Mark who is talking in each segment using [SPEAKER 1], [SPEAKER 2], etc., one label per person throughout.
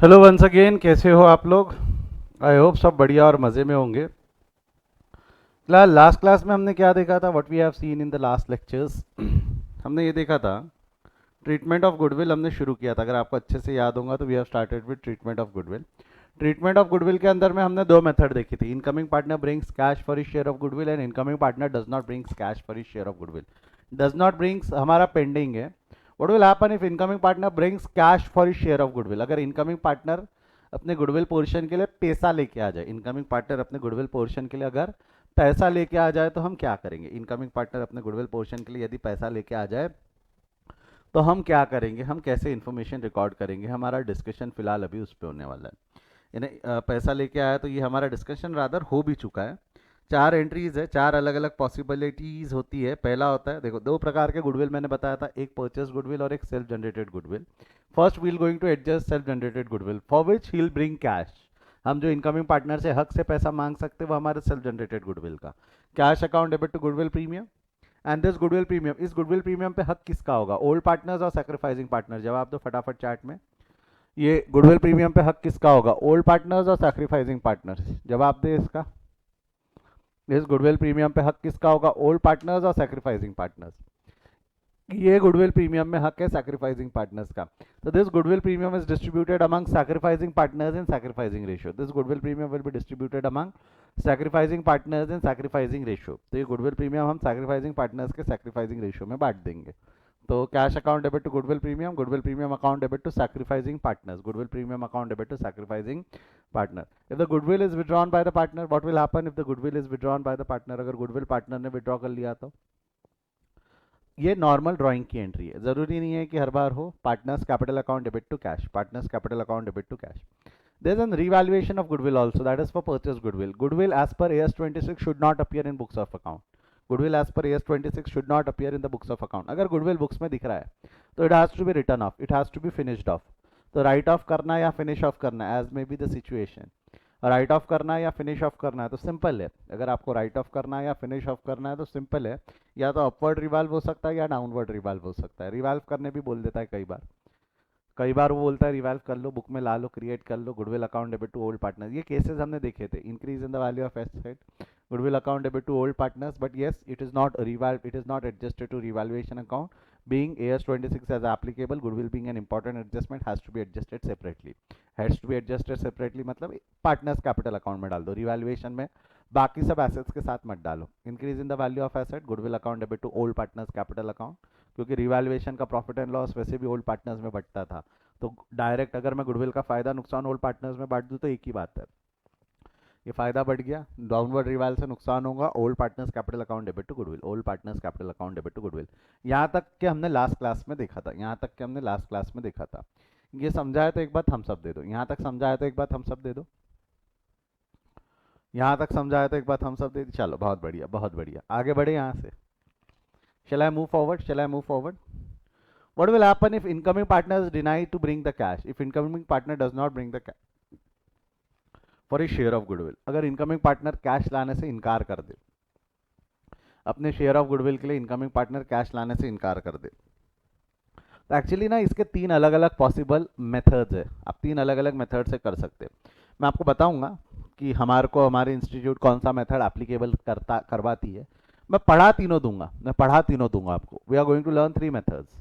[SPEAKER 1] Hello once again, कैसे हो आप लोग? आई होप सब बढ़िया और मज़े में होंगे। लास्ट क्लास में हमने क्या देखा था? What we have seen in the last lectures. हमने ये देखा था, ट्रीटमेंट ऑफ गुडविल हमने शुरू किया था। अगर आपको अच्छे से याद होगा तो we have started with treatment of goodwill. Treatment of goodwill के अंदर में हमने दो मेथड देखी थी। Incoming partner brings cash for his share of goodwill and incoming partner does not brings cash for his share of goodwill. Does not brings हमारा pending है। What will happen if incoming partner brings cash for his share of goodwill? अगर incoming partner अपने goodwill portion के लिए पैसा लेके आ जाए, incoming partner अपने गुडविल पोर्शन के लिए अगर पैसा लेके आ जाए तो हम क्या करेंगे? इनकमिंग पार्टनर अपने गुडविल पोर्शन के लिए यदि पैसा लेके आ जाए तो हम क्या करेंगे? हम कैसे इन्फॉर्मेशन रिकॉर्ड करेंगे? हमारा डिस्कशन फिलहाल अभी उस पर होने वाला है। यानी पैसा लेके आया तो ये हमारा डिस्कशन रादर हो भी चुका है। चार एंट्रीज है, चार अलग अलग पॉसिबिलिटीज होती है। पहला होता है, देखो, दो प्रकार के गुडविल मैंने बताया था, एक परचेस गुडविल और एक self generated goodwill. First we'll going to adjust self generated goodwill for which he will bring cash. हम जो इनकमिंग पार्टनर से हक से पैसा मांग सकते हैं वो हमारे सेल्फ जनरेटेड गुडविल का cash account debit to goodwill premium. And this goodwill premium, इस गुडविल प्रीमियम पे हक किसका होगा? ओल्ड पार्टनर्स और सैक्रिफाइसिंग पार्टनर? जवाब दो फटाफट चैट में। ये गुडविल प्रीमियम पे हक किसका होगा? ओल्ड पार्टनर्स और सैक्रिफाइसिंग पार्टनर्स? जवाब दे इसका। इस गुडविल प्रीमियम पे हक किसका होगा? ओल्ड पार्टनर्स और सैक्रिफाइसिंग पार्टनर्स? ये गुडविल प्रीमियम में हक है सैक्रिफाइसिंग पार्टनर्स का। तो this goodwill premium is distributed among sacrificing partners in sacrificing ratio. This goodwill premium will be distributed among sacrificing partners in sacrificing ratio. तो ये goodwill premium हम sacrificing partners के sacrificing ratio में बांट देंगे। तो cash account debit to goodwill premium account debit to sacrificing partners, goodwill premium account debit to sacrificing partner. If the goodwill is withdrawn by the partner, what will happen if the goodwill is withdrawn by the partner? अगर goodwill partner ने withdraw कर लिया तो ये normal drawing की entry है, जरूरी नहीं है कि हर बार हो। Partners capital account debit to cash, partners capital account debit to cash. There is an revaluation of goodwill also, that is for purchase goodwill. Goodwill as per AS 26 should not appear in books of account. Goodwill as per AS 26 should not appear in the books of account. अगर goodwill books में दिख रहा है तो it has to be written off, it has to be finished off. तो write off करना है या finish off करना है, as may be the situation. Right off करना है या फिनिश ऑफ करना है तो सिंपल है। अगर आपको राइट ऑफ करना है या फिनिश ऑफ करना है तो सिंपल है, या तो अपवर्ड रिवाल्व हो सकता है या डाउनवर्ड रिवाल्व हो सकता है। रिवाल्व करने भी बोल देता है कई बार। कई बार वो बोलता है रिवाल्व कर लो, बुक में ला लो, क्रिएट कर लो, goodwill account debit to old partner. ये केसेस हमने देखे थे, increase in the value of asset, goodwill account debit to old partners, but yes it is not revalued, it is not adjusted to revaluation account. being AS26 as applicable, goodwill being an important adjustment has to be adjusted separately, has to be adjusted separately मतलब partners capital account में डाल दो, revaluation में बाकी सब assets के साथ मत डालो। Increase in the value of asset, goodwill account debit to old partners capital account, क्योंकि रिवैल्यूएशन का प्रॉफिट एंड लॉस वैसे भी ओल्ड पार्टनर्स में बढ़ता था। तो डायरेक्ट अगर मैं गुडविल का फायदा नुकसान ओल्ड पार्टनर्स में बांट दूं तो एक ही बात है, ये फायदा बढ़ गया, डाउनवर्ड रिवाइल से नुकसान होगा। Old partners capital account debit to goodwill, old partners capital account debit to goodwill. यहाँ तक के हमने लास्ट क्लास में देखा था, यहाँ तक के हमने लास्ट क्लास में देखा था। ये समझाया तो एक बात हम सब दे दो, यहाँ तक समझाया तो एक बात हम सब दे दो, यहाँ तक समझाया तो एक बात हम सब दे दी। चलो बहुत बढ़िया, बहुत बढ़िया, आगे बढ़े यहाँ से। Shall I move forward? Shall I move forward? What will happen if incoming partner is denied to bring the cash? If incoming partner does not bring the cash for a share of goodwill, अगर incoming partner cash लाने से इनकार कर दे, अपने share of goodwill के लिए incoming partner cash लाने से इनकार कर दे, तो एक्चुअली ना इसके तीन अलग अलग पॉसिबल मेथड्स है। आप तीन अलग अलग मेथड से कर सकते हैं। मैं आपको बताऊंगा कि हमारे को हमारे इंस्टीट्यूट कौन सा मेथड एप्लीकेबल करवाती है। मैं पढ़ा तीनों दूंगा, मैं पढ़ा तीनों दूंगा आपको। We are going to learn three methods,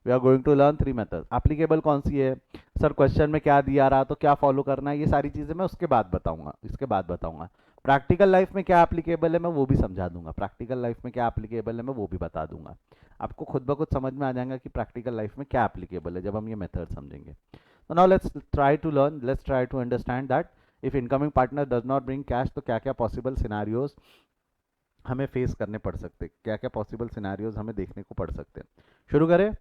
[SPEAKER 1] we are going to learn three methods. Applicable कौन सी है सर, क्वेश्चन में क्या दिया रहा तो क्या फॉलो करना है, ये सारी चीज़ें मैं उसके बाद बताऊंगा, इसके बाद बताऊंगा। प्रैक्टिकल लाइफ में क्या एप्लीकेबल है मैं वो भी समझा दूंगा, प्रैक्टिकल लाइफ में क्या एप्लीकेबल है मैं वो भी बता दूंगा। आपको खुद ब खुद समझ में आ जाएगा कि प्रैक्टिकल लाइफ में क्या एप्लीकेबल है जब हम ये मेथड समझेंगे। तो now let's try to learn, let's try to understand that if incoming partner does not bring cash तो क्या क्या पॉसिबल सिनारियोज हमें फेस करने पड़ सकते, क्या क्या पॉसिबल सिनारियोज हमें देखने को पड़ सकते हैं। शुरू करें?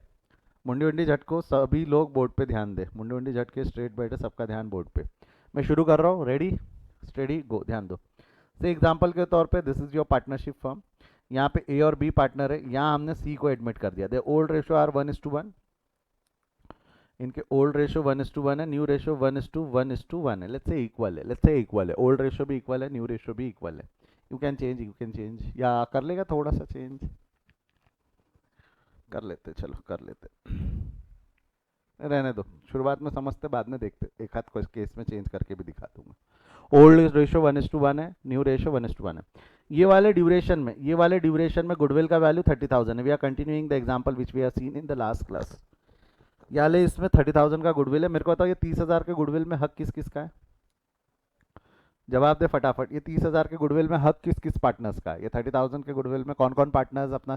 [SPEAKER 1] मुंडी उंडी झटको, सभी लोग बोर्ड पे ध्यान दे, मुंडी उंडी झटके स्ट्रेट बैठे, सबका ध्यान बोर्ड पे। मैं शुरू कर रहा हूँ, रेडी स्टेडी गो, ध्यान दो। से एग्जांपल के तौर पे this is your partnership firm, यहाँ पे ए और बी पार्टनर है, यहाँ हमने सी को एडमिट कर दिया। दे ओल्ड रेशो आर 1:1, इनके ओल्ड रेशो 1:1 है, न्यू रेशो 1:1 है। लेट्स से इक्वल है, लेट्स से इक्वल है, ओल्ड रेशो भी इक्वल है, न्यू रेशो भी इक्वल है। You can change, you can change, या कर लेगा थोड़ा सा चेंज कर लेते, चलो कर लेते। रहने दो, शुरुआत में समझते बाद में देखते, एक हाथ को केस में चेंज करके भी दिखा दूंगा। ओल्ड रेशो 1:1 है, न्यू रेशो 1:1 है। ये वाले ड्यूरेशन में गुडविल का वैल्यू 30,000 है। We are continuing the example which we are seen in the last class. याले इसमें 30,000 का गुडविल है। मेरे को बताओ ये 30,000 के गुडविल में हक किस किस का है? जवाब दे फटाफट। ये 30,000 के गुडविल में हक किस किस पार्टनर्स का है? ये 30,000 के गुडविल में कौन कौन पार्टनर्स अपना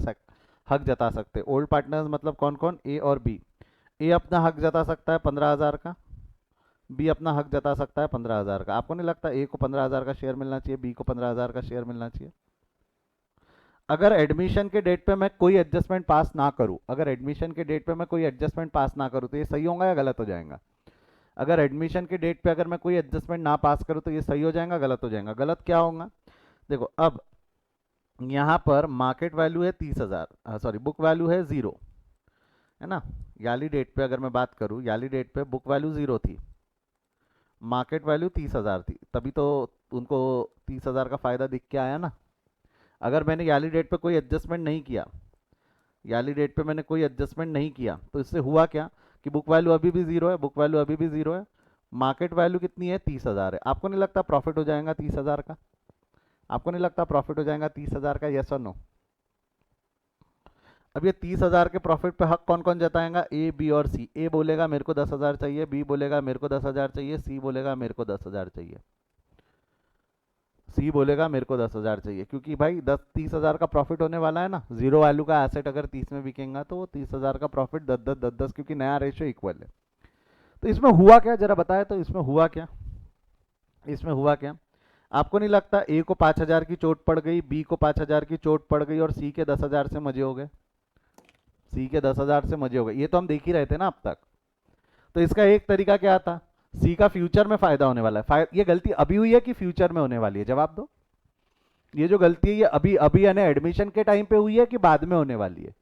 [SPEAKER 1] हक जता सकते हैं? ओल्ड पार्टनर्स मतलब कौन कौन? ए और बी। ए अपना हक जता सकता है 15,000 का, बी अपना हक जता सकता है 15,000 का। आपको नहीं लगता ए को 15,000 का शेयर मिलना चाहिए, बी को 15,000 का शेयर मिलना चाहिए? अगर एडमिशन के डेट पे मैं कोई एडजस्टमेंट पास ना करूं, अगर एडमिशन के डेट पे मैं कोई एडजस्टमेंट पास ना करूं तो ये सही होगा या गलत हो जाएगा? अगर एडमिशन के डेट पे अगर मैं कोई एडजस्टमेंट ना पास करूं तो ये सही हो जाएगा, गलत हो जाएगा? गलत क्या होगा? देखो अब यहाँ पर मार्केट वैल्यू है 30,000, सॉरी बुक वैल्यू है 0, है ना। याली डेट पे अगर मैं बात करूँ, याली डेट पे बुक वैल्यू 0 थी, मार्केट वैल्यू 30,000 थी, तभी तो उनको 30,000 का फायदा दिख के आया ना। अगर मैंने याली डेट पे कोई एडजस्टमेंट नहीं किया, याली डेट पे मैंने कोई एडजस्टमेंट नहीं किया तो इससे हुआ क्या कि बुक वैल्यू अभी भी 0 है, बुक वैल्यू अभी भी 0 है, मार्केट वैल्यू कितनी है? 30,000 है। आपको नहीं लगता प्रॉफिट हो जाएगा 30,000 का? आपको नहीं लगता प्रॉफिट हो जाएगा 30,000 का? यस और नो? अब ये 30,000 के प्रॉफिट पे हक कौन कौन जताएगा? ए, बी और सी। ए बोलेगा मेरे को 10,000 चाहिए, बी बोलेगा मेरे को 10,000 चाहिए, सी बोलेगा मेरे को 10,000 चाहिए। सी बोलेगा मेरे को 10,000 चाहिए, क्योंकि भाई 30,000 का प्रॉफिट होने वाला है ना। जीरो वैल्यू का एसेट अगर 30 में बिकेगा तो वो 30,000 का प्रॉफिट 10-10, क्योंकि नया रेशियो इक्वल है। तो इसमें हुआ क्या जरा बताए तो? इसमें हुआ क्या? इसमें हुआ क्या? आपको नहीं लगता ए को 5,000 की चोट पड़ गई, बी को 5,000 की चोट पड़ गई और सी के 10,000 से मजे हो गए? सी के 10,000 से मजे हो गए, ये तो हम देख ही रहे थे ना अब तक। तो इसका एक तरीका क्या था? सी का फ्यूचर में फायदा होने वाला है। ये गलती अभी हुई है कि फ्यूचर में होने वाली है? जवाब दो। ये जो गलती है ये अभी अभी यानी एडमिशन के टाइम पे हुई है कि बाद में होने वाली है?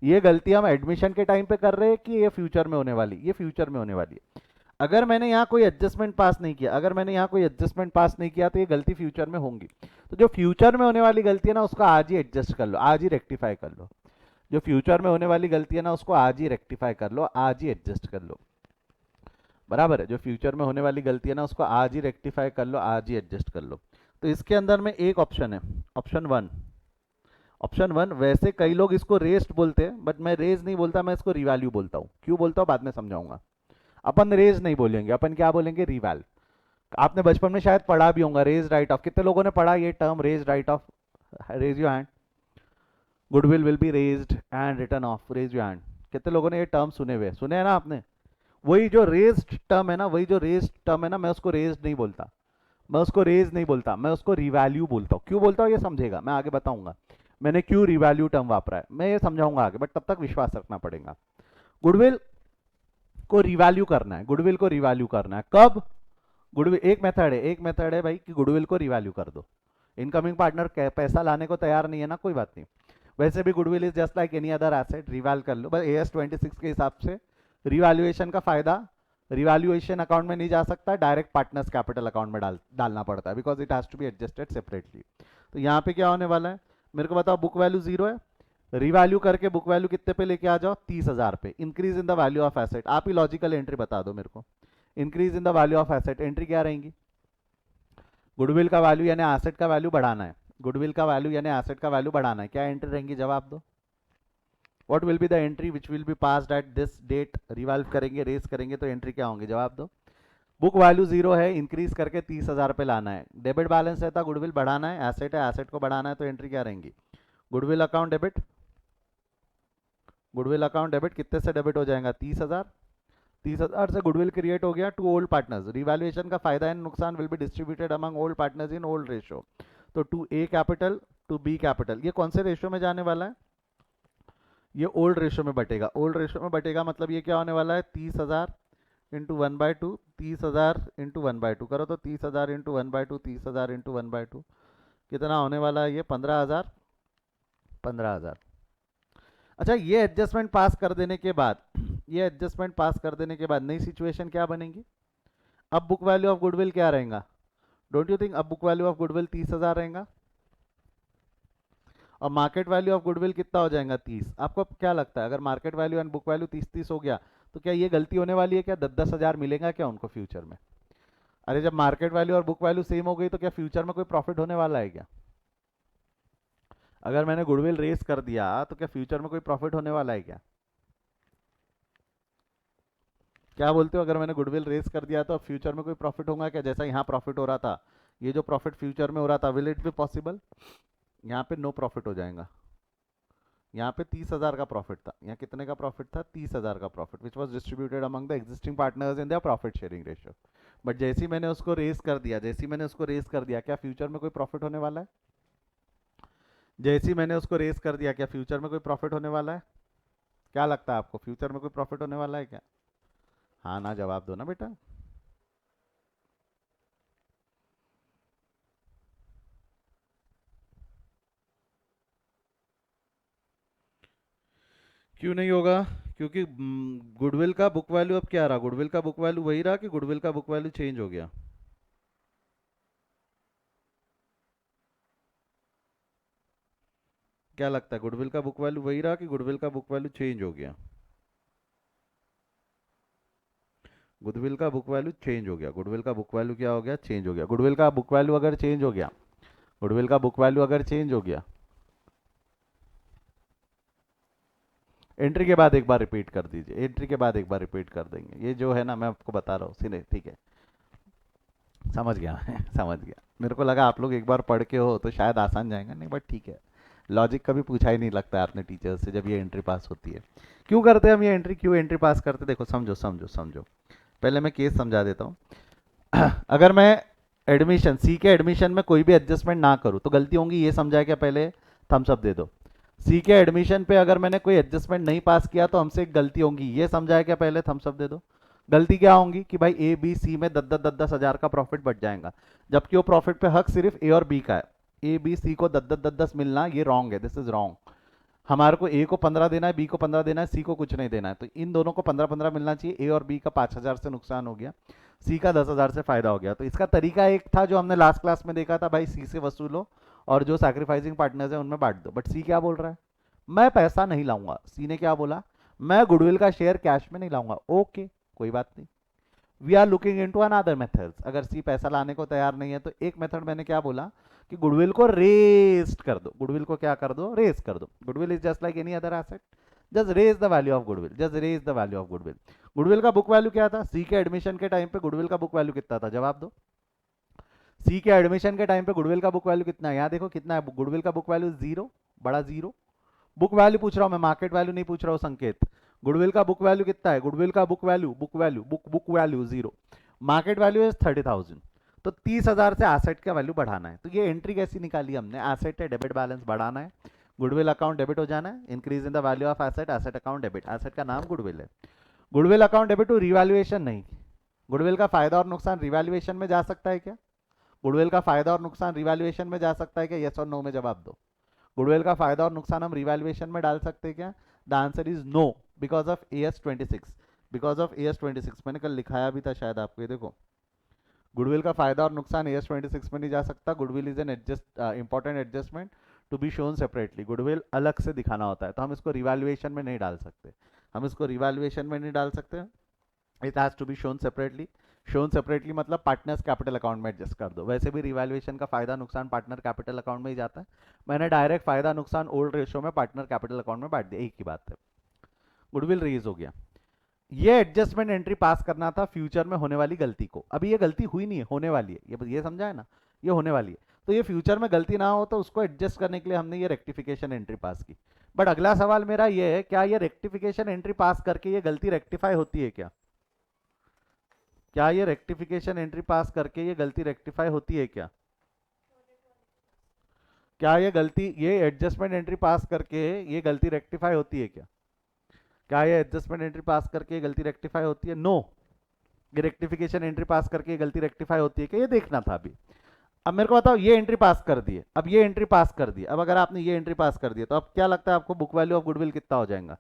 [SPEAKER 1] ये गलती हम एडमिशन के टाइम पे कर रहे हैं कि ये फ्यूचर में होने वाली? ये फ्यूचर में होने वाली है। अगर मैंने यहाँ कोई एडजस्टमेंट पास नहीं किया, अगर मैंने यहाँ कोई एडजस्टमेंट पास नहीं किया तो ये गलती फ्यूचर में होंगी। तो जो फ्यूचर में होने वाली गलती है ना उसको आज ही एडजस्ट कर लो, आज ही रेक्टिफाई कर लो। जो फ्यूचर में होने वाली गलती है ना उसको आज ही रेक्टिफाई कर लो, आज ही एडजस्ट कर लो। बराबर है? जो फ्यूचर में होने वाली गलती है ना उसको आज ही रेक्टिफाई कर लो, आज ही एडजस्ट कर लो। तो इसके अंदर में एक ऑप्शन है, ऑप्शन 1। ऑप्शन 1 वैसे कई लोग इसको रेस्ट बोलते हैं, बट मैं रेज नहीं बोलता, मैं इसको रिवैल्यू बोलता हूँ। क्यों बोलता हूँ बाद में समझाऊंगा। अपन रेज नहीं बोलेंगे, अपन क्या बोलेंगे? रिवैल। आपने बचपन में शायद पढ़ा भी होगा रेज राइट ऑफ। कितने लोगों ने पढ़ा ये term raise write off? Raise your hand. Goodwill will be raised and return off, raise your hand. कितने लोगों ने ये टर्म सुने हुए? सुने हैं ना आपने? वही जो रेज्ड टर्म है ना, वही जो रेज्ड टर्म है ना, मैं उसको रेज्ड नहीं बोलता, मैं उसको रेज नहीं बोलता, मैं उसको रिवैल्यू बोलता हूँ। क्यों बोलता हूँ ये समझेगा, मैं आगे बताऊंगा मैंने क्यों रिवैल्यू टर्म वापरा है, मैं ये समझाऊंगा आगे, बट तब तक विश्वास रखना पड़ेगा। गुडविल को रिवैल्यू करना है, गुडविल को रिवैल्यू करना है। कब? गुडविल एक मेथड है, एक मेथड है भाई कि गुडविल को रिवैल्यू कर दो। इनकमिंग पार्टनर पैसा लाने को तैयार नहीं है ना, कोई बात नहीं, वैसे भी goodwill is just like any other asset, revalue कर लो। बस AS 26 के हिसाब से रिवैल्यूएशन का फायदा रिवैल्यूएशन अकाउंट में नहीं जा सकता, डायरेक्ट पार्टनर्स कैपिटल अकाउंट में डालना पड़ता है, because it has to be adjusted separately. तो यहाँ पे क्या होने वाला है मेरे को बताओ? बुक वैल्यू 0 है, रिवैल्यू करके बुक वैल्यू कितने पे लेके आ जाओ? 30,000 पे। Increase in the value of asset, आप ही लॉजिकल एंट्री बता दो मेरे को। Increase in the value of asset entry क्या रहेंगी? गुडविल का वैल्यू यानी एसेट का वैल्यू बढ़ाना है, गुडविल का वैल्यू यानी एसेट का वैल्यू बढ़ाना है, क्या एंट्री रहेंगी? जवाब दो। What will be the entry which will be passed at this date? Revalue करेंगे, रेस करेंगे तो एंट्री क्या होंगी? जवाब दो। बुक वैल्यू 0 है, इंक्रीज करके 30,000 पे लाना है, डेबिट बैलेंस रहता, गुडविल बढ़ाना है, एसेट है, एसेट को बढ़ाना है, तो एंट्री क्या रहेंगी? Goodwill account debit, goodwill account debit कितने से डेबिट हो जाएगा? 30,000। 30,000 से गुडविल क्रिएट हो गया टू ओल्ड पार्टनर्स। रिवैल्यूएशन का फायदा एंड नुकसान will be distributed among old partners in old ratio. तो to A capital to B capital, ये कौन से रेशियो में जाने वाला है? ये ओल्ड रेशियो में बटेगा, ओल्ड रेशियो में बटेगा मतलब ये क्या होने वाला है? 30,000 इंटू 1/2, 30,000 इंटू 1/2 करो तो 30,000 इंटू 1/2, 30,000 इंटू 1/2 कितना होने वाला है? ये 15,000, 15,000। अच्छा, ये एडजस्टमेंट पास कर देने के बाद, ये एडजस्टमेंट पास कर देने के बाद नई सिचुएशन क्या बनेगी? अब बुक वैल्यू ऑफ गुडविल क्या रहेगा? डोंट यू थिंक अब बुक वैल्यू ऑफ गुडविल 30,000 रहेगा और मार्केट वैल्यू ऑफ गुडविल कितना हो जाएगा? 30। आपको क्या लगता है अगर market value and book value 30-30 हो गया तो क्या ये गलती होने वाली है क्या? 10-10 हज़ार मिलेगा क्या उनको फ्यूचर में? अरे जब मार्केट वैल्यू और बुक वैल्यू सेम हो गई तो क्या फ्यूचर में कोई प्रॉफिट होने वाला है क्या? अगर मैंने गुडविल रेस कर दिया तो क्या फ्यूचर में कोई प्रॉफिट होने वाला है क्या? क्या बोलते हो? अगर मैंने गुडविल रेस कर दिया तो अब फ्यूचर में कोई प्रॉफिट होगा क्या? जैसा यहाँ प्रॉफिट हो रहा था, ये जो प्रॉफिट फ्यूचर में हो रहा था, विल इट बी पॉसिबल? यहाँ पे नो प्रॉफिट हो जाएगा। यहाँ पे 30,000 का प्रॉफिट था, यहाँ कितने का प्रॉफिट था? 30,000 का profit, which was distributed among the existing partners in their profit sharing ratio. But जैसे ही मैंने उसको रेस कर दिया, क्या फ्यूचर में कोई प्रॉफिट होने वाला है? जैसे ही मैंने उसको रेस कर दिया, क्या फ्यूचर में कोई प्रॉफिट होने वाला है? क्या लगता है आपको, फ्यूचर में कोई प्रॉफिट होने वाला है क्या? हाँ ना जवाब दो ना बेटा। क्यों नहीं होगा? क्योंकि गुडविल का बुक वैल्यू अब क्या रहा? गुडविल का बुक वैल्यू वही रहा कि गुडविल का बुक वैल्यू चेंज हो गया? क्या लगता है, गुडविल का बुक वैल्यू वही रहा कि गुडविल का बुक वैल्यू चेंज हो गया? गुडविल का बुक वैल्यू चेंज हो गया। गुडविल का बुक वैल्यू क्या हो गया? चेंज हो गया। गुडविल का बुक वैल्यू अगर चेंज हो गया, गुडविल का बुक वैल्यू अगर चेंज हो गया, एंट्री के बाद एक बार रिपीट कर दीजिए, एंट्री के बाद एक बार रिपीट कर देंगे। ये जो है ना, मैं आपको बता रहा हूँ सीधे, ठीक है? समझ गया समझ गया। मेरे को लगा आप लोग एक बार पढ़ के हो तो शायद आसान जाएगा, नहीं बट ठीक है। लॉजिक कभी पूछा ही नहीं लगता है आपने टीचर से जब ये एंट्री पास होती है। क्यों करते हैं हम ये एंट्री, क्यों एंट्री पास करते? देखो समझो समझो समझो, पहले मैं केस समझा देता हूँ। अगर मैं एडमिशन, सी के एडमिशन में कोई भी एडजस्टमेंट ना करूँ तो गलती होंगी, ये समझा क्या? पहले थम्स अप दे दो। सी के एडमिशन पे अगर मैंने कोई एडजस्टमेंट नहीं पास किया तो हमसे एक गलती होंगी, ये समझा क्या? पहले थम्स अप दे दो। गलती क्या होंगी कि भाई ए बी सी में 10-10 हज़ार का प्रॉफिट बढ़ जाएगा, जबकि वो प्रॉफिट पे हक सिर्फ ए और बी का है। ए बी सी को 10-10 मिलना ये रॉन्ग है, दिस इज रॉन्ग। हमारे को ए को 15 देना है, बी को 15 देना है, सी को कुछ नहीं देना है, तो इन दोनों को 15-15 मिलना चाहिए। ए और बी का 5,000 से नुकसान हो गया, सी का 10,000 से फायदा हो गया। तो इसका तरीका एक था जो हमने लास्ट क्लास में देखा था, भाई सी से वसूलो और जो सैक्रिफाइसिंग पार्टनर्स है उनमें बांट दो। बट सी क्या बोल रहा है? मैं पैसा नहीं लाऊंगा। सी ने क्या बोला? मैं गुडविल का शेयर कैश में नहीं लाऊंगा। ओके, कोई बात नहीं, we are looking into another methods. अगर सी पैसा लाने को तैयार नहीं है तो एक मेथड मैंने क्या बोला कि गुडविल को रेस्ट कर दो। गुडविल को क्या कर दो? रेस कर दो। Goodwill is just like any other asset, just raise the value of goodwill, just raise the value of goodwill. Goodwill का बुक वैल्यू क्या था? सी के एडमिशन के टाइम पे गुडविल का बुक वैल्यू कितना था? जवाब दो। सी के एडमिशन के टाइम पे गुडविल का बुक वैल्यू कितना है? यहाँ देखो कितना है गुडविल का बुक वैल्यू? जीरो, बड़ा जीरो। बुक वैल्यू पूछ रहा हूं मैं, मार्केट वैल्यू नहीं पूछ रहा हूं संकेत। गुडविल का बुक वैल्यू कितना है? गुडविल का book value, book value zero, market value is 30,000। तो 30,000 से एसेट का वैल्यू बढ़ाना है। तो ये एंट्री कैसी निकाली हमने? एसेट है, डेबिट बैलेंस बढ़ाना है, गुडविल अकाउंट डेबिट हो जाना है, increase in the value of asset, asset account debit. Asset का नाम गुडविल है, goodwill account debit to revaluation नहीं। गुडविल का फायदा और नुकसान रिवैल्यूएशन में जा सकता है क्या? गुडविल का फायदा और नुकसान रिवैल्यूएशन में जा सकता है क्या? यस और नो में जवाब दो। गुडविल का फायदा और नुकसान हम रिवैल्यूएशन में डाल सकते हैं क्या? The answer is no, because of AS 26। Because of AS 26 मैंने कल लिखाया भी था शायद आपको, ये देखो। गुडविल का फायदा और नुकसान AS 26 में नहीं जा सकता। Goodwill is an adjust important adjustment to be shown separately. Goodwill अलग से दिखाना होता है, तो हम इसको रिवैल्यूएशन में नहीं डाल सकते। हम इसको रिवैल्यूएशन में नहीं डाल सकते, it has to be shown separately. Shown separately मतलब पार्टनर्स कैपिटल अकाउंट में एडजस्ट कर दो। वैसे भी रिवैल्यूएशन का फायदा नुकसान पार्टनर कैपिटल अकाउंट में ही जाता है, मैंने डायरेक्ट फायदा नुकसान ओल्ड रेशियो में पार्टनर कैपिटल अकाउंट में बांट दिया, एक ही बात है। गुडविल रेज हो गया। ये एडजस्टमेंट एंट्री पास करना था फ्यूचर में होने वाली गलती को। अभी ये गलती हुई नहीं है, होने वाली है, ये समझा है ना? ये होने वाली है, तो ये फ्यूचर में गलती ना हो तो उसको एडजस्ट करने के लिए हमने ये रेक्टिफिकेशन एंट्री पास की। बट अगला सवाल मेरा ये है, क्या ये रेक्टिफिकेशन एंट्री पास करके ये गलती रेक्टिफाई होती है क्या? क्या ये रेक्टिफिकेशन एंट्री पास करके ये गलती रेक्टिफाई होती है क्या? क्या ये गलती, ये एडजस्टमेंट एंट्री पास करके ये गलती रेक्टिफाई होती है क्या? क्या ये एडजस्टमेंट एंट्री पास करके ये गलती रेक्टिफाई होती है? नो। ये रेक्टिफिकेशन एंट्री पास करके ये गलती रेक्टिफाई होती है क्या? ये देखना था अभी। अब मेरे को बताओ, ये एंट्री पास कर दी है, अब ये एंट्री पास कर दी, अब अगर आपने ये एंट्री पास कर दिया तो अब क्या लगता है आपको बुक वैल्यू ऑफ गुडविल कितना हो जाएगा?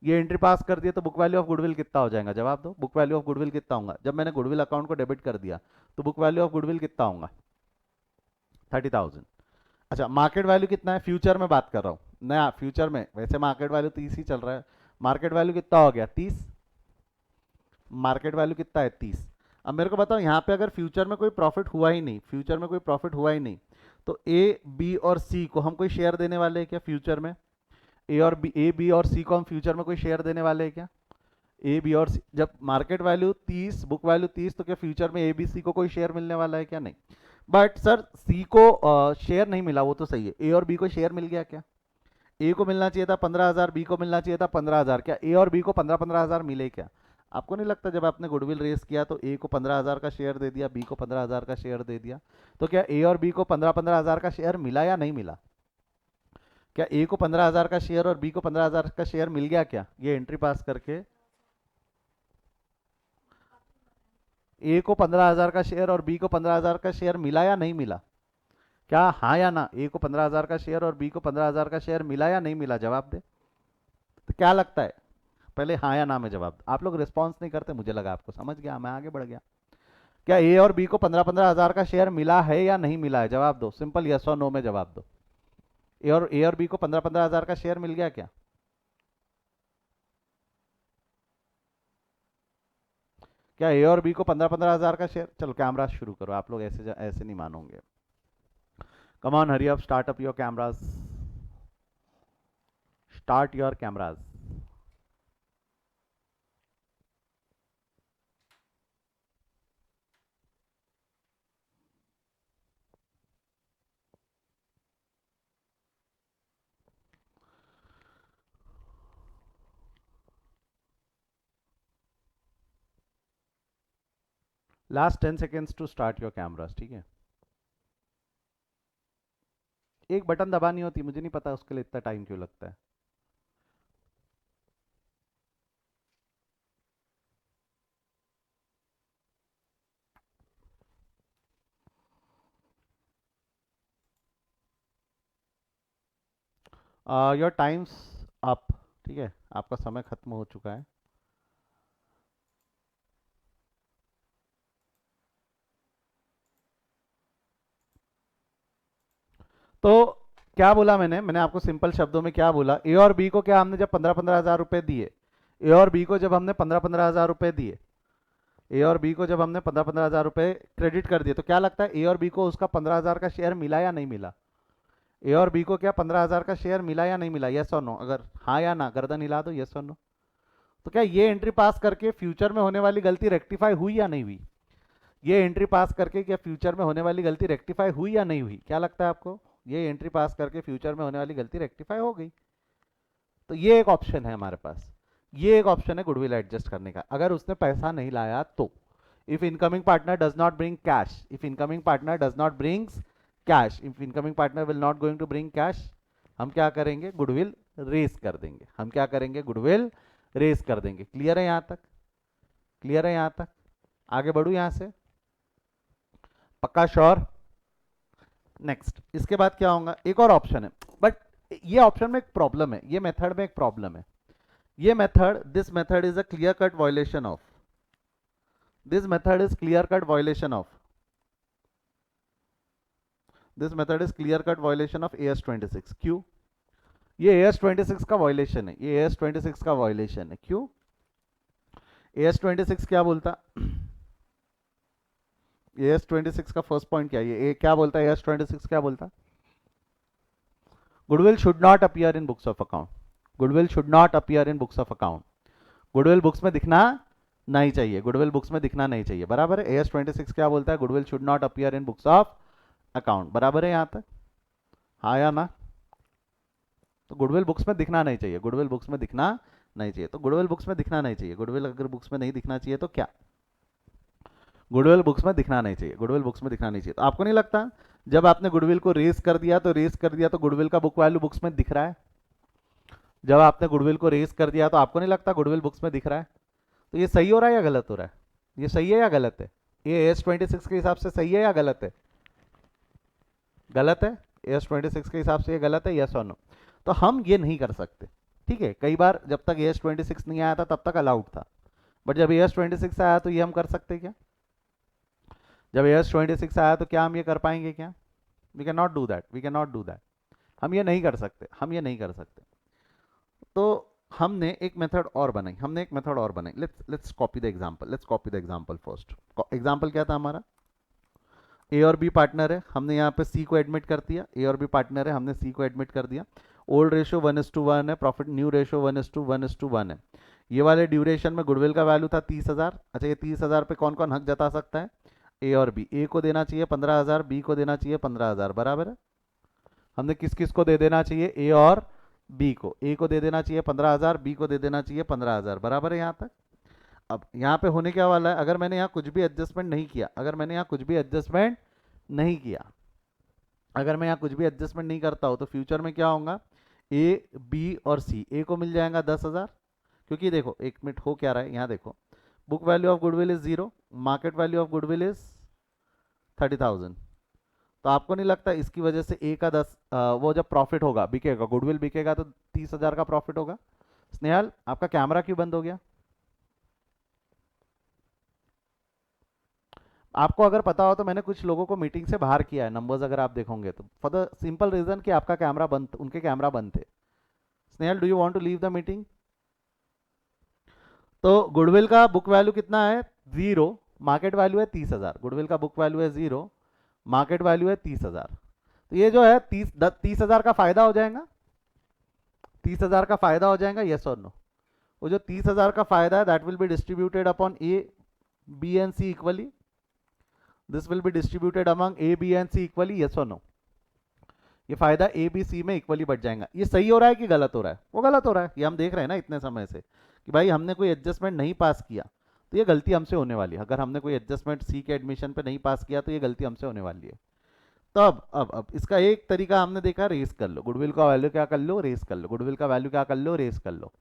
[SPEAKER 1] ये एंट्री पास कर दिया तो बुक वैल्यू ऑफ गुडविल कितना हो जाएगा? जवाब दो। बुक वैल्यू ऑफ गुडविल कितना होगा? जब मैंने गुडविल अकाउंट को डेबिट कर दिया तो बुक वैल्यू ऑफ गुडविल कितना होगा? 30,000। अच्छा, मार्केट वैल्यू कितना है? फ्यूचर में बात कर रहा हूँ, नया फ्यूचर में। वैसे मार्केट वैल्यू 30 ही चल रहा है, मार्केट वैल्यू कितना हो गया? 30। मार्केट वैल्यू कितना है 30। अब मेरे को बताओ यहाँ पे अगर फ्यूचर में कोई प्रॉफिट हुआ ही नहीं, फ्यूचर में कोई प्रॉफिट हुआ ही नहीं, तो ए बी और सी को हम कोई शेयर देने वाले हैं क्या फ्यूचर में? ए बी और सी को हम फ्यूचर में कोई शेयर देने वाले हैं क्या? ए बी और सी, जब मार्केट वैल्यू 30, बुक वैल्यू 30, तो क्या फ्यूचर में ए बी सी को कोई शेयर मिलने वाला है क्या? नहीं। बट सर सी को शेयर नहीं मिला, वो तो सही है। ए और बी को शेयर मिल गया क्या? ए को मिलना चाहिए था 15,000, बी को मिलना चाहिए था 15,000, क्या ए और बी को 15,000 मिले क्या? आपको नहीं लगता जब आपने गुडविल रेस किया तो ए को 15,000 का शेयर दे दिया, बी को 15,000 का शेयर दे दिया, तो क्या ए और बी को 15,000 का शेयर मिला या नहीं मिला? क्या ए को 15,000 का शेयर और बी को 15,000 का शेयर मिल गया क्या ये एंट्री पास करके? ए को 15,000 का शेयर और बी को 15,000 का शेयर मिला या नहीं मिला? क्या हाँ या ना? ए को 15,000 का शेयर और बी को 15,000 का शेयर मिला या नहीं मिला? जवाब दे। तो क्या लगता है? पहले हाँ या ना में जवाब। आप लोग रिस्पॉन्स नहीं करते, मुझे लगा आपको समझ गया, मैं आगे बढ़ गया। क्या ए और बी को 15,000 का शेयर मिला है या नहीं मिला है? जवाब दो, सिंपल यस और नो में जवाब दो। ए और बी को 15,000 का शेयर मिल गया क्या? क्या ए और बी को 15,000 का शेयर? चलो कैमरा शुरू करो, आप लोग ऐसे ऐसे नहीं मानोगे। Come on, hurry up, start up your cameras, start your cameras. Last 10 seconds to start your cameras, ठीक है? एक बटन दबानी होती, मुझे नहीं पता उसके लिए इतना टाइम क्यों लगता है। योर टाइम्स अप, ठीक है, आपका समय खत्म हो चुका है। तो क्या बोला मैंने आपको सिंपल शब्दों में क्या बोला? ए और बी को क्या हमने जब 15,000 रुपए दिए, ए और बी को जब हमने 15,000 रुपए दिए, ए और बी को जब हमने 15,000 रुपए क्रेडिट कर दिए, तो क्या लगता है ए और बी को उसका 15,000 का शेयर मिला या नहीं मिला? ए और बी को क्या 15,000 का शेयर मिला या नहीं मिला? यस और नो, अगर हाँ या ना गर्दन हिला दो, यस और नो। तो क्या ये एंट्री पास करके फ्यूचर में होने वाली गलती रेक्टिफाई हुई या नहीं हुई? ये एंट्री पास करके क्या फ्यूचर में होने वाली गलती रेक्टिफाई हुई या नहीं हुई? क्या लगता है आपको? ये एंट्री पास करके फ्यूचर में होने वाली गलती रेक्टिफाई हो गई। तो ये एक ऑप्शन है हमारे पास, ये एक ऑप्शन है गुडविल एडजस्ट करने का, अगर उसने पैसा नहीं लाया तो। If incoming partner does not bring cash, if incoming partner does not brings cash, if incoming partner will not going to bring cash, हम क्या करेंगे? गुडविल रेस कर देंगे। हम क्या करेंगे? गुडविल रेस कर देंगे। क्लियर है यहाँ तक? क्लियर है यहाँ तक? आगे बढ़ू यहाँ से? पक्का श्योर? नेक्स्ट, इसके बाद क्या होगा? एक और ऑप्शन है, बट ये ऑप्शन में एक प्रॉब्लम है, ये मेथड में एक प्रॉब्लम है। ये method, this method is a clear cut violation of, this method is clear cut violation of, this method is clear cut violation of AS26। क्यों? ये AS26 का वायलेशन है, ये AS26 का वायलेशन है। क्यों? AS26 क्या बोलता? AS26 का फर्स्ट पॉइंट क्या है? ये क्या बोलता है? AS26 क्या बोलता? Goodwill should not appear in books of account, goodwill should not appear in books of account, goodwill books में दिखना नहीं चाहिए, गुडविल बुक्स में दिखना नहीं चाहिए, बराबर है? AS26 क्या बोलता है? Goodwill should not appear in books of account, बराबर है यहां तक? हाँ या ना? तो गुडविल बुक्स में दिखना नहीं चाहिए, गुडविल बुक्स में दिखना नहीं चाहिए, तो गुडविल बुक्स में दिखना नहीं चाहिए। गुडविल अगर बुक्स में नहीं दिखना चाहिए तो क्या? गुडविल बुक्स में दिखना नहीं चाहिए, गुडविल बुक्स में दिखना नहीं चाहिए। तो आपको नहीं लगता जब आपने गुडविल को रेस कर दिया तो गुडविल का बुक वैल्यू बुक्स में दिख रहा है? जब आपने गुडविल को रेस कर दिया तो आपको नहीं लगता गुडविल बुक्स में दिख रहा है? तो ये सही हो रहा है या गलत हो रहा है? ये सही है या गलत है? ये AS26 के हिसाब से सही है या गलत है? गलत है। AS26 के हिसाब से ये गलत है, यस और नो? तो हम ये नहीं कर सकते, ठीक है? कई बार जब तक AS26 नहीं आया था तब तक अलाउड था, बट जब AS26 आया तो ये हम कर सकते क्या? जब AS26 आया तो क्या हम ये कर पाएंगे क्या? We can not do that, we can not do that, हम ये नहीं कर सकते, हम ये नहीं कर सकते। तो हमने एक मेथड और बनाई, let's copy the example first. Example क्या था हमारा? ए और बी पार्टनर है, हमने यहाँ पे सी को एडमिट कर दिया। ए और बी पार्टनर है, हमने सी को एडमिट कर दिया। ओल्ड रेशियो 1:1 है, प्रॉफिट न्यू रेशियो 1:1 है। ये वाले ड्यूरेशन में गुडविल का वैल्यू था 30,000। अच्छा, ये 30,000 पे कौन कौन हक जता सकता है? ए और बी। ए को देना चाहिए 15,000, बी को देना चाहिए 15,000, बराबर है। हमने किस किस को दे देना चाहिए? ए और बी को। ए को दे देना चाहिए 15,000, बी को दे देना चाहिए 15,000, बराबर है यहाँ तक। अब यहाँ पे होने क्या वाला है? अगर मैंने यहाँ कुछ भी एडजस्टमेंट नहीं किया, अगर मैं यहाँ कुछ भी एडजस्टमेंट नहीं करता हूँ, तो फ्यूचर में क्या होगा? ए, बी और सी। ए को मिल जाएगा 10,000, क्योंकि देखो एक मिनट हो क्या रहा है यहाँ देखो, book value of goodwill is 0, market value of goodwill is 30,000। तो आपको नहीं लगता इसकी वजह से ए का 10, वो जब प्रॉफिट होगा, बिकेगा, गुडविल बिकेगा, तो 30,000 का प्रॉफिट होगा। स्नेहल, आपका कैमरा क्यों बंद हो गया? आपको अगर पता हो तो मैंने कुछ लोगों को मीटिंग से बाहर किया है, नंबर्स अगर आप देखोगे तो, फॉर द सिंपल रीजन कि आपका कैमरा बंद, उनके कैमरा बंद थे। Snehal, do you want to leave the meeting? तो गुडविल का बुक वैल्यू कितना है? 0, मार्केट वैल्यू है 30,000। गुडविल का बुक वैल्यू है 0, मार्केट वैल्यू है 30,000। तो ये जो है 30,000 का फायदा हो जाएगा, 30,000 का फायदा हो जाएगा, यस और नो? वो जो 30,000 का फायदा है, that will be distributed upon A, B and C equally. This will be distributed among A, B and C equally, yes और नो? ये फायदा ए, बी, सी में इक्वली बढ़ जाएगा। ये सही हो रहा है कि गलत हो रहा है? वो गलत हो रहा है, ये हम देख रहे हैं ना इतने समय से कि भाई हमने कोई एडजस्टमेंट नहीं पास किया, तो ये गलती हमसे होने वाली है। अगर हमने कोई एडजस्टमेंट सी के एडमिशन पे नहीं पास किया, तो ये गलती हमसे होने वाली है। तो अब इसका एक तरीका हमने देखा, रेस कर लो। गुडविल का वैल्यू क्या कर लो? रेस कर लो। गुडविल का वैल्यू क्या कर लो? रेस कर लो।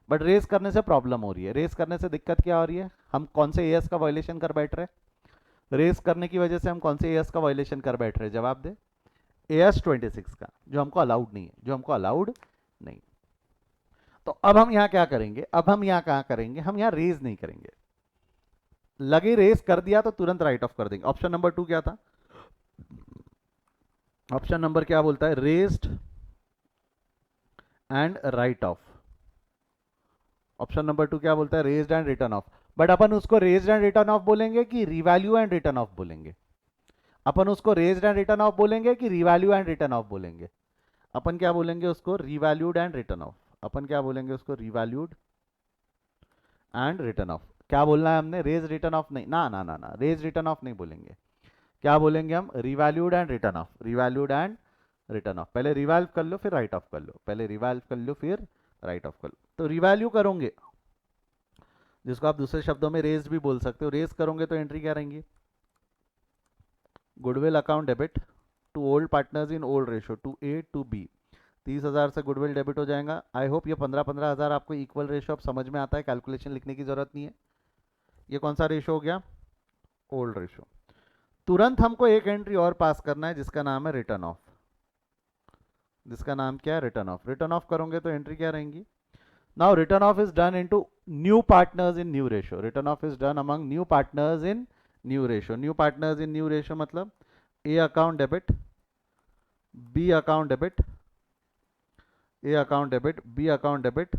[SPEAKER 1] बट रेस करने से प्रॉब्लम हो रही है। रेस करने से दिक्कत क्या हो रही है? हम कौन से एएस का वायलेशन कर बैठ रहे हैं? रेस करने की वजह से हम कौन से एएस का वायलेशन कर बैठ रहे हैं? जवाब दे। एएस 26 का, जो हमको अलाउड नहीं है, जो हमको अलाउड नहीं। तो अब हम यहाँ क्या करेंगे? अब हम यहाँ क्या करेंगे? हम यहाँ रेज नहीं करेंगे। लगे रेस कर दिया तो तुरंत राइट ऑफ कर देंगे। ऑप्शन नंबर 2 क्या था? ऑप्शन नंबर क्या बोलता है? Raised and write off. Option number 2 क्या बोलता है? Raised and return off. But अपन उसको रेस्ड एंड रिटर्न ऑफ बोलेंगे कि रिवैल्यू एंड रिटर्न ऑफ बोलेंगे? अपन उसको रेस्ड एंड रिटर्न ऑफ बोलेंगे कि रिवैल्यू एंड रिटर्न ऑफ बोलेंगे? अपन क्या बोलेंगे उसको? Revalued and return off. अपन क्या बोलेंगे उसको? Revalued and return off. क्या बोलना है हमने? रेज रिटर्न ऑफ नहीं, ना ना ना ना, रेज रिटर्न ऑफ नहीं बोलेंगे। क्या बोलेंगे हम? Revalued and return of. Revalued and return of. पहले रिवैल्व कर लो फिर राइट ऑफ कर लो, पहले रिवैल्व कर लो फिर राइट ऑफ कर लो। तो रिवैल्यू करोगे, जिसको आप दूसरे शब्दों में रेज भी बोल सकते हो, रेज करोगे तो एंट्री क्या रहेंगी? Goodwill account debit to old partners in old ratio to A to B. 30,000 से गुडविल डेबिट हो जाएगा। आई होप ये 15,000 आपको इक्वल रेशियो अब समझ में आता है, कैलकुलेशन लिखने की जरूरत नहीं है। ये कौन सा रेशियो हो गया? Old ratio. तुरंत हमको एक एंट्री और पास करना है, जिसका नाम है रिटर्न ऑफ। जिसका नाम क्या है? Return of. रिटर्न ऑफ करोगे तो एंट्री क्या रहेंगी? Now return off is done into new partners in new ratio. Return off is done among new partners in new ratio. New partners in new ratio मतलब A account debit, B account debit, A account debit, B account debit,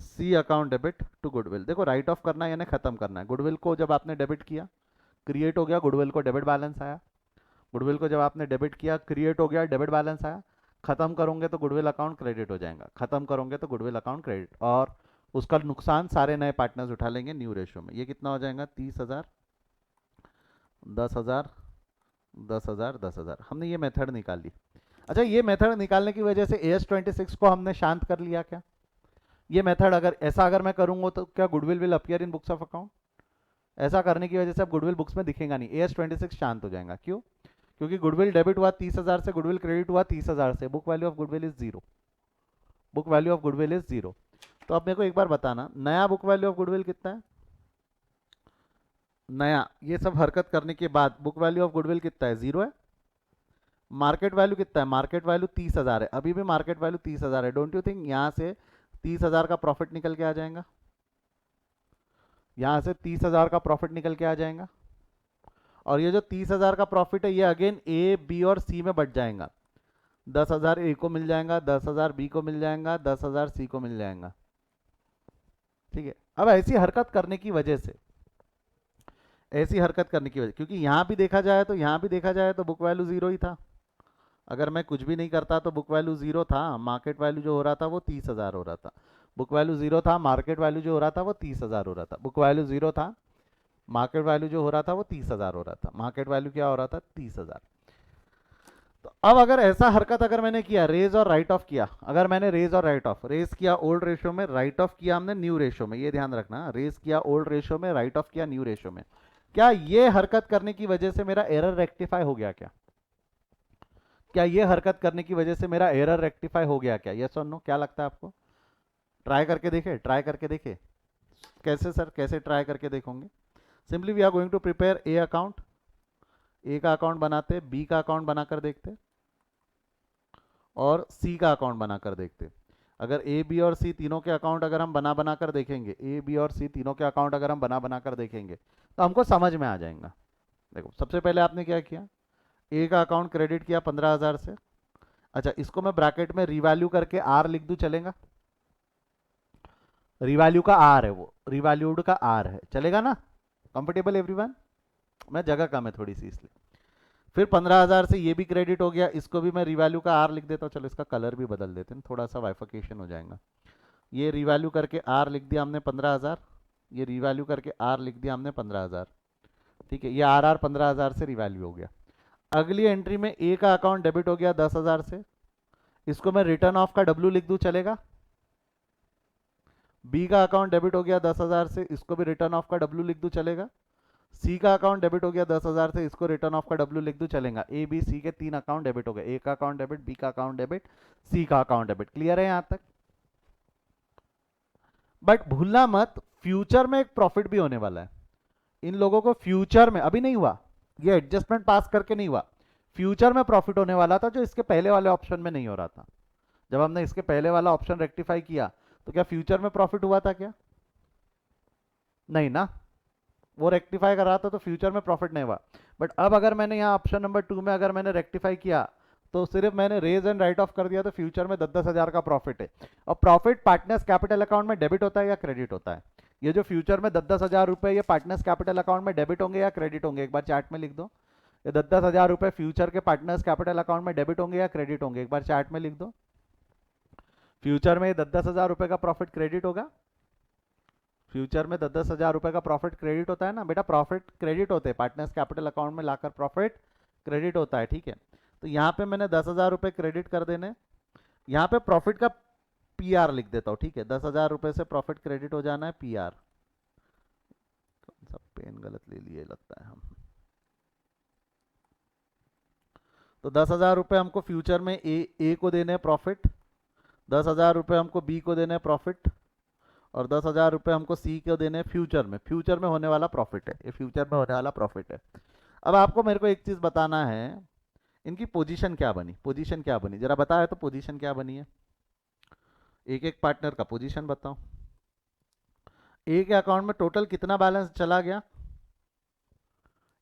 [SPEAKER 1] C account debit to goodwill. देखो write off करना है यानी खत्म करना है। Goodwill को जब आपने डेबिट किया, क्रिएट हो गया, गुडविल को डेबिट बैलेंस आया। गुडविल को जब आपने डेबिट किया, क्रिएट हो गया, डेबिट बैलेंस आया। खत्म करोगे तो गुडविल अकाउंट क्रेडिट हो जाएगा। खत्म करोगे तो गुडविल अकाउंट क्रेडिट, और उसका नुकसान सारे नए पार्टनर्स उठा लेंगे न्यू रेशियो में। ये कितना हो जाएगा? 30,000, 10,000, 10,000, 10,000। हमने ये मेथड निकाल ली। अच्छा, ये मेथड निकालने की वजह से AS26 को हमने शांत कर लिया क्या? ये मेथड अगर मैं करूंगा तो क्या goodwill will appear in books of account? ऐसा करने की वजह से अब गुडविल बुक्स में दिखेगा नहीं, AS26 शांत हो जाएगा। क्यों? क्योंकि गुडविल डेबिट हुआ 30,000 से, गुडविल क्रेडिट हुआ 30,000 से, book value of goodwill is 0। Book value of goodwill is 0। तो अब मेरे को एक बार बताना, नया बुक वैल्यू ऑफ गुडविल कितना है? नया, ये सब हरकत करने के बाद बुक वैल्यू ऑफ गुडविल कितना है? 0 है। मार्केट वैल्यू कितना है? मार्केट वैल्यू 30,000 है, अभी भी मार्केट वैल्यू 30,000 है। डोंट यू थिंक यहाँ से 30,000 का प्रॉफिट निकल के आ जाएगा? यहाँ से 30,000 का प्रॉफिट निकल के आ जाएगा। और ये जो 30,000 का प्रॉफिट है, ये अगेन ए, बी और सी में बढ़ जाएगा। 10,000 ए को मिल जाएगा, 10,000 बी को मिल जाएगा, 10,000 सी को मिल जाएगा। ठीक है, अब ऐसी हरकत करने की वजह से, ऐसी हरकत करने की वजह, क्योंकि यहाँ भी देखा जाए तो, यहाँ भी देखा जाए तो बुक वैल्यू जीरो ही था। अगर मैं कुछ भी नहीं करता तो बुक वैल्यू जीरो था, मार्केट वैल्यू जो हो रहा था वो 30,000 हो रहा था। बुक वैल्यू जीरो था, मार्केट वैल्यू जो हो रहा था वो 30,000 हो रहा था। बुक वैल्यू जीरो था, मार्केट वैल्यू जो हो रहा था वो 30,000 हो रहा था। मार्केट वैल्यू क्या हो रहा था? 30,000। तो अब अगर ऐसा हरकत अगर मैंने किया, रेज और राइट ऑफ किया, अगर मैंने रेज और राइट ऑफ, रेज किया ओल्ड रेशियो में, राइट ऑफ किया हमने न्यू रेशियो में, ये ध्यान रखना, रेज किया ओल्ड रेशियो में, राइट ऑफ किया न्यू रेशियो में, क्या ये हरकत करने की वजह से मेरा एरर रेक्टिफाई हो गया क्या? क्या ये हरकत करने की वजह से मेरा एरर रेक्टिफाई हो गया क्या? यस और नो, क्या लगता है आपको? ट्राई करके देखे, ट्राई करके देखे। कैसे सर, कैसे ट्राई करके देखोगे? Simply we are going to prepare a account, A का अकाउंट बनाते, बी का अकाउंट बनाकर देखते और सी का अकाउंट बनाकर देखते। अगर ए बी और सी तीनों के अकाउंट अगर हम बना बना कर देखेंगे, ए बी और सी तीनों के अकाउंट अगर हम बना बना कर देखेंगे तो हमको समझ में आ जाएगा। देखो सबसे पहले आपने क्या किया, ए का अकाउंट क्रेडिट किया 15,000 से। अच्छा, इसको मैं ब्रैकेट में रिवैल्यू करके आर लिख दूं, चलेगा? रिवैल्यू का आर है वो, रिवैल्यूड का आर है, चलेगा ना? Comfortable everyone? मैं जगह कम है थोड़ी सी इसलिए। फिर 15,000 से ये भी क्रेडिट हो गया, इसको भी मैं रिवैल्यू का आर लिख देता हूँ। चलो इसका कलर भी बदल देते हैं, थोड़ा सा वाइफिकेशन हो जाएगा। ये रिवैल्यू करके आर लिख दिया हमने 15,000, ये रिवैल्यू करके आर लिख दिया हमने 15,000। ठीक है, ये आर आर 15,000 से रिवैल्यू हो गया। अगली एंट्री में ए का अकाउंट डेबिट हो गया 10,000 से, इसको मैं रिटर्न ऑफ का डब्ल्यू लिख दूं, चलेगा? बी का अकाउंट डेबिट हो गया 10,000 से, इसको भी रिटर्न ऑफ का डब्ल्यू लिख दूं, चलेगा? सी का अकाउंट डेबिट हो गया 10,000 से, इसको रिटर्न ऑफ का डब्ल्यू लिख दूं, चलेगा? ए बी सी के तीन अकाउंट डेबिट हो गए, ए का अकाउंट डेबिट, बी का अकाउंट डेबिट, सी का अकाउंट डेबिट। क्लियर है यहां तक? बट भूलना मत, फ्यूचर में एक प्रॉफिट भी होने वाला है इन लोगों को। फ्यूचर में, अभी नहीं हुआ, ये एडजस्टमेंट पास करके नहीं हुआ, फ्यूचर में प्रॉफिट होने वाला था जो इसके पहले वाले ऑप्शन में नहीं हो रहा था। जब हमने इसके पहले वाला ऑप्शन रेक्टिफाई किया तो क्या फ्यूचर में प्रॉफिट हुआ था क्या? नहीं ना, वो रेक्टिफाई कर रहा था तो फ्यूचर में प्रॉफिट नहीं हुआ। बट अब अगर मैंने यहाँ ऑप्शन नंबर 2 में अगर मैंने रेक्टिफाई किया तो सिर्फ मैंने रेज एंड राइट ऑफ कर दिया तो फ्यूचर में 10,000 का प्रॉफिट है। और प्रॉफिट पार्टनर्स कैपिटल अकाउंट में डेबिट होता है या क्रेडिट होता है? ये जो फ्यूचर में 10,000 रुपए ये पार्टनर्स कैपिटल अकाउंट में डेबिट होंगे या क्रेडिट होंगे? एक बार चार्ट में लिख दो। ये 10,000 रुपए फ्यूचर के पार्टनर्स कैपिटल अकाउंट में डेबिट होंगे या क्रेडिट होंगे? एक बार चार्ट में लिख दो। फ्यूचर में 10,000 रुपए का प्रॉफिट क्रेडिट होगा? फ्यूचर में 10,000 रुपए का प्रॉफिट क्रेडिट होता है ना बेटा? प्रॉफिट क्रेडिट होते हैं, पार्टनर्स कैपिटल अकाउंट में लाकर प्रॉफिट क्रेडिट होता है। ठीक है, तो यहाँ पे मैंने 10,000 रुपए क्रेडिट कर देने, यहाँ पे प्रॉफिट का पीआर लिख देता हूँ। ठीक है, 10,000 रुपए से प्रॉफिट क्रेडिट हो जाना है, पीआर। कौन सा पेन गलत ले लिए लगता है हम। तो 10,000 रुपए हमको फ्यूचर में ए को देने प्रॉफिट, 10,000 रुपए हमको बी को देने प्रॉफिट, और 10,000 रुपए हमको सी को देने फ्यूचर में। फ्यूचर में होने वाला प्रॉफिट है, ये फ्यूचर में होने वाला प्रॉफिट है। अब आपको मेरे को एक चीज बताना है, इनकी पोजीशन क्या बनी? पोजीशन क्या बनी जरा बताया तो, पोजीशन क्या बनी है? एक एक पार्टनर का पोजीशन बताओ। ए के अकाउंट में टोटल कितना बैलेंस चला गया?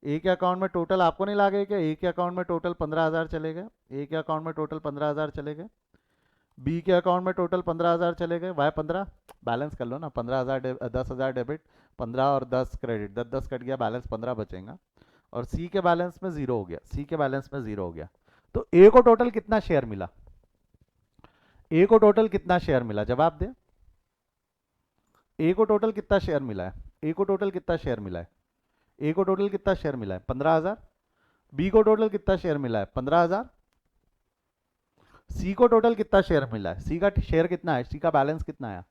[SPEAKER 1] ए के अकाउंट में टोटल आपको नहीं लगे क्या? ए के अकाउंट में टोटल 15,000 चले गए, ए के अकाउंट में टोटल 15,000 चले गए। बी के अकाउंट में टोटल 15,000 चले गए। वाई 15 बैलेंस कर लो ना, 15,000 10,000 डेबिट, 15 और 10 क्रेडिट, 10 कट गया, बैलेंस 15 बचेगा। और सी के बैलेंस में जीरो हो गया, सी के बैलेंस में जीरो हो गया। तो ए को टोटल कितना शेयर मिला? ए को टोटल कितना शेयर मिला? जवाब दे। ए को टोटल कितना शेयर मिला है? ए को टोटल कितना शेयर मिला है? ए को टोटल कितना शेयर मिला है? 15,000। बी को टोटल कितना शेयर मिला है? 15,000। सी को टोटल कितना शेयर मिला है? सी का शेयर कितना है? सी का बैलेंस कितना है?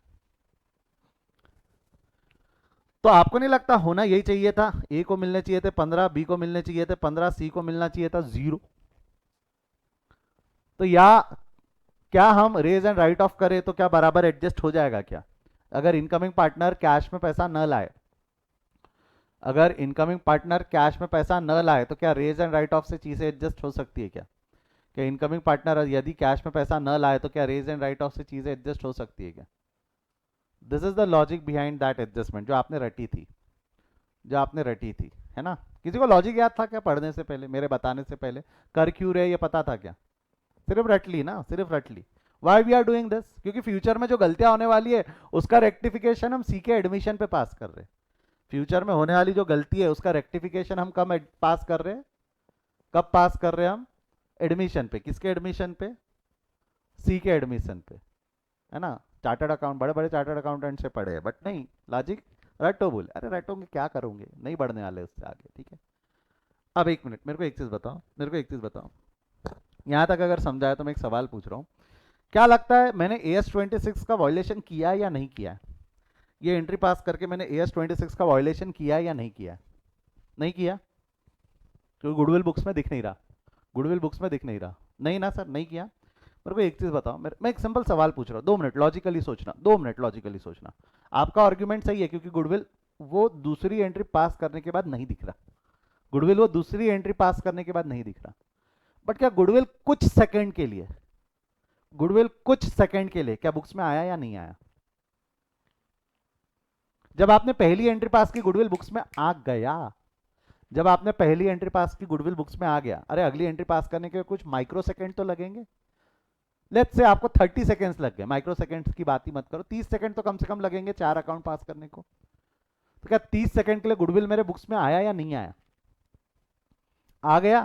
[SPEAKER 1] तो आपको नहीं लगता होना यही चाहिए था? ए को मिलने चाहिए थे 15, बी को मिलने चाहिए थे 15, सी को मिलना चाहिए था 0। तो या क्या हम रेज एंड राइट ऑफ करें तो क्या बराबर एडजस्ट हो जाएगा क्या? अगर इनकमिंग पार्टनर कैश में पैसा न लाए, अगर इनकमिंग पार्टनर कैश में पैसा न लाए तो क्या रेज एंड राइट ऑफ से चीजें एडजस्ट हो सकती है क्या? क्या इनकमिंग पार्टनर यदि कैश में पैसा न लाए तो क्या रेज एंड राइट ऑफ से चीजें एडजस्ट हो सकती है क्या? This is the logic behind that adjustment जो आपने रटी थी, जो आपने रटी थी, है ना? किसी को लॉजिक याद था क्या पढ़ने से पहले, मेरे बताने से पहले? कर क्यों रहे ये पता था क्या? सिर्फ रट ली ना, सिर्फ रट ली। Why we are doing this? क्योंकि फ्यूचर में जो गलतियां होने वाली है उसका रेक्टिफिकेशन हम सी के एडमिशन पे पास कर रहे हैं। फ्यूचर में होने वाली जो गलती है उसका रेक्टिफिकेशन हम कब पास कर रहे हैं? कब पास कर रहे हैं हम? एडमिशन पे। किसके एडमिशन पे? सी के एडमिशन पे, है ना। चार्टर्ड अकाउंट, बड़े बड़े चार्टर्ड अकाउंटेंट से पढ़े हैं, बट नहीं, लॉजिक रटो बोले। अरे रटोगे क्या करोगे, नहीं बढ़ने वाले उससे आगे, ठीक है। अब एक मिनट, मेरे को एक चीज़ बताओ, मेरे को एक चीज़ बताओ, यहाँ तक अगर समझाया तो मैं एक सवाल पूछ रहा हूँ। क्या लगता है मैंने AS26 का वायलेशन किया या नहीं किया? ये एंट्री पास करके मैंने AS26 का वायलेशन किया या नहीं किया? नहीं किया, क्योंकि गुडविल बुक्स में दिख नहीं रहा। गुडविल बुक्स में दिख नहीं रहा। नहीं ना सर, नहीं किया। मेरे को एक चीज़ बताओ, मैं एक सिंपल सवाल पूछ रहा हूँ, 2 मिनट लॉजिकली सोचना, 2 मिनट लॉजिकली सोचना। आपका आर्ग्यूमेंट सही है, क्योंकि गुडविल वो दूसरी एंट्री पास करने के बाद नहीं दिख रहा। गुडविल वो दूसरी एंट्री पास करने के बाद नहीं दिख रहा। बट क्या गुडविल कुछ सेकंड के लिए, गुडविल कुछ सेकंड के लिए क्या बुक्स में आया या नहीं आया? जब आपने पहली एंट्री पास की गुडविल बुक्स में आ गया। जब आपने पहली एंट्री पास की गुडविल बुक्स में आ गया, अरे अगली एंट्री पास करने के कुछ माइक्रो सेकंड तो लगेंगे। लेट्स से आपको 30 सेकंड्स लग गए, माइक्रो सेकंड्स की बात ही मत करो, 30 सेकंड तो कम से कम लगेंगे 4 अकाउंट पास करने को। तो क्या 30 सेकंड के लिए गुडविल मेरे बुक्स में आया या नहीं आया? आ गया।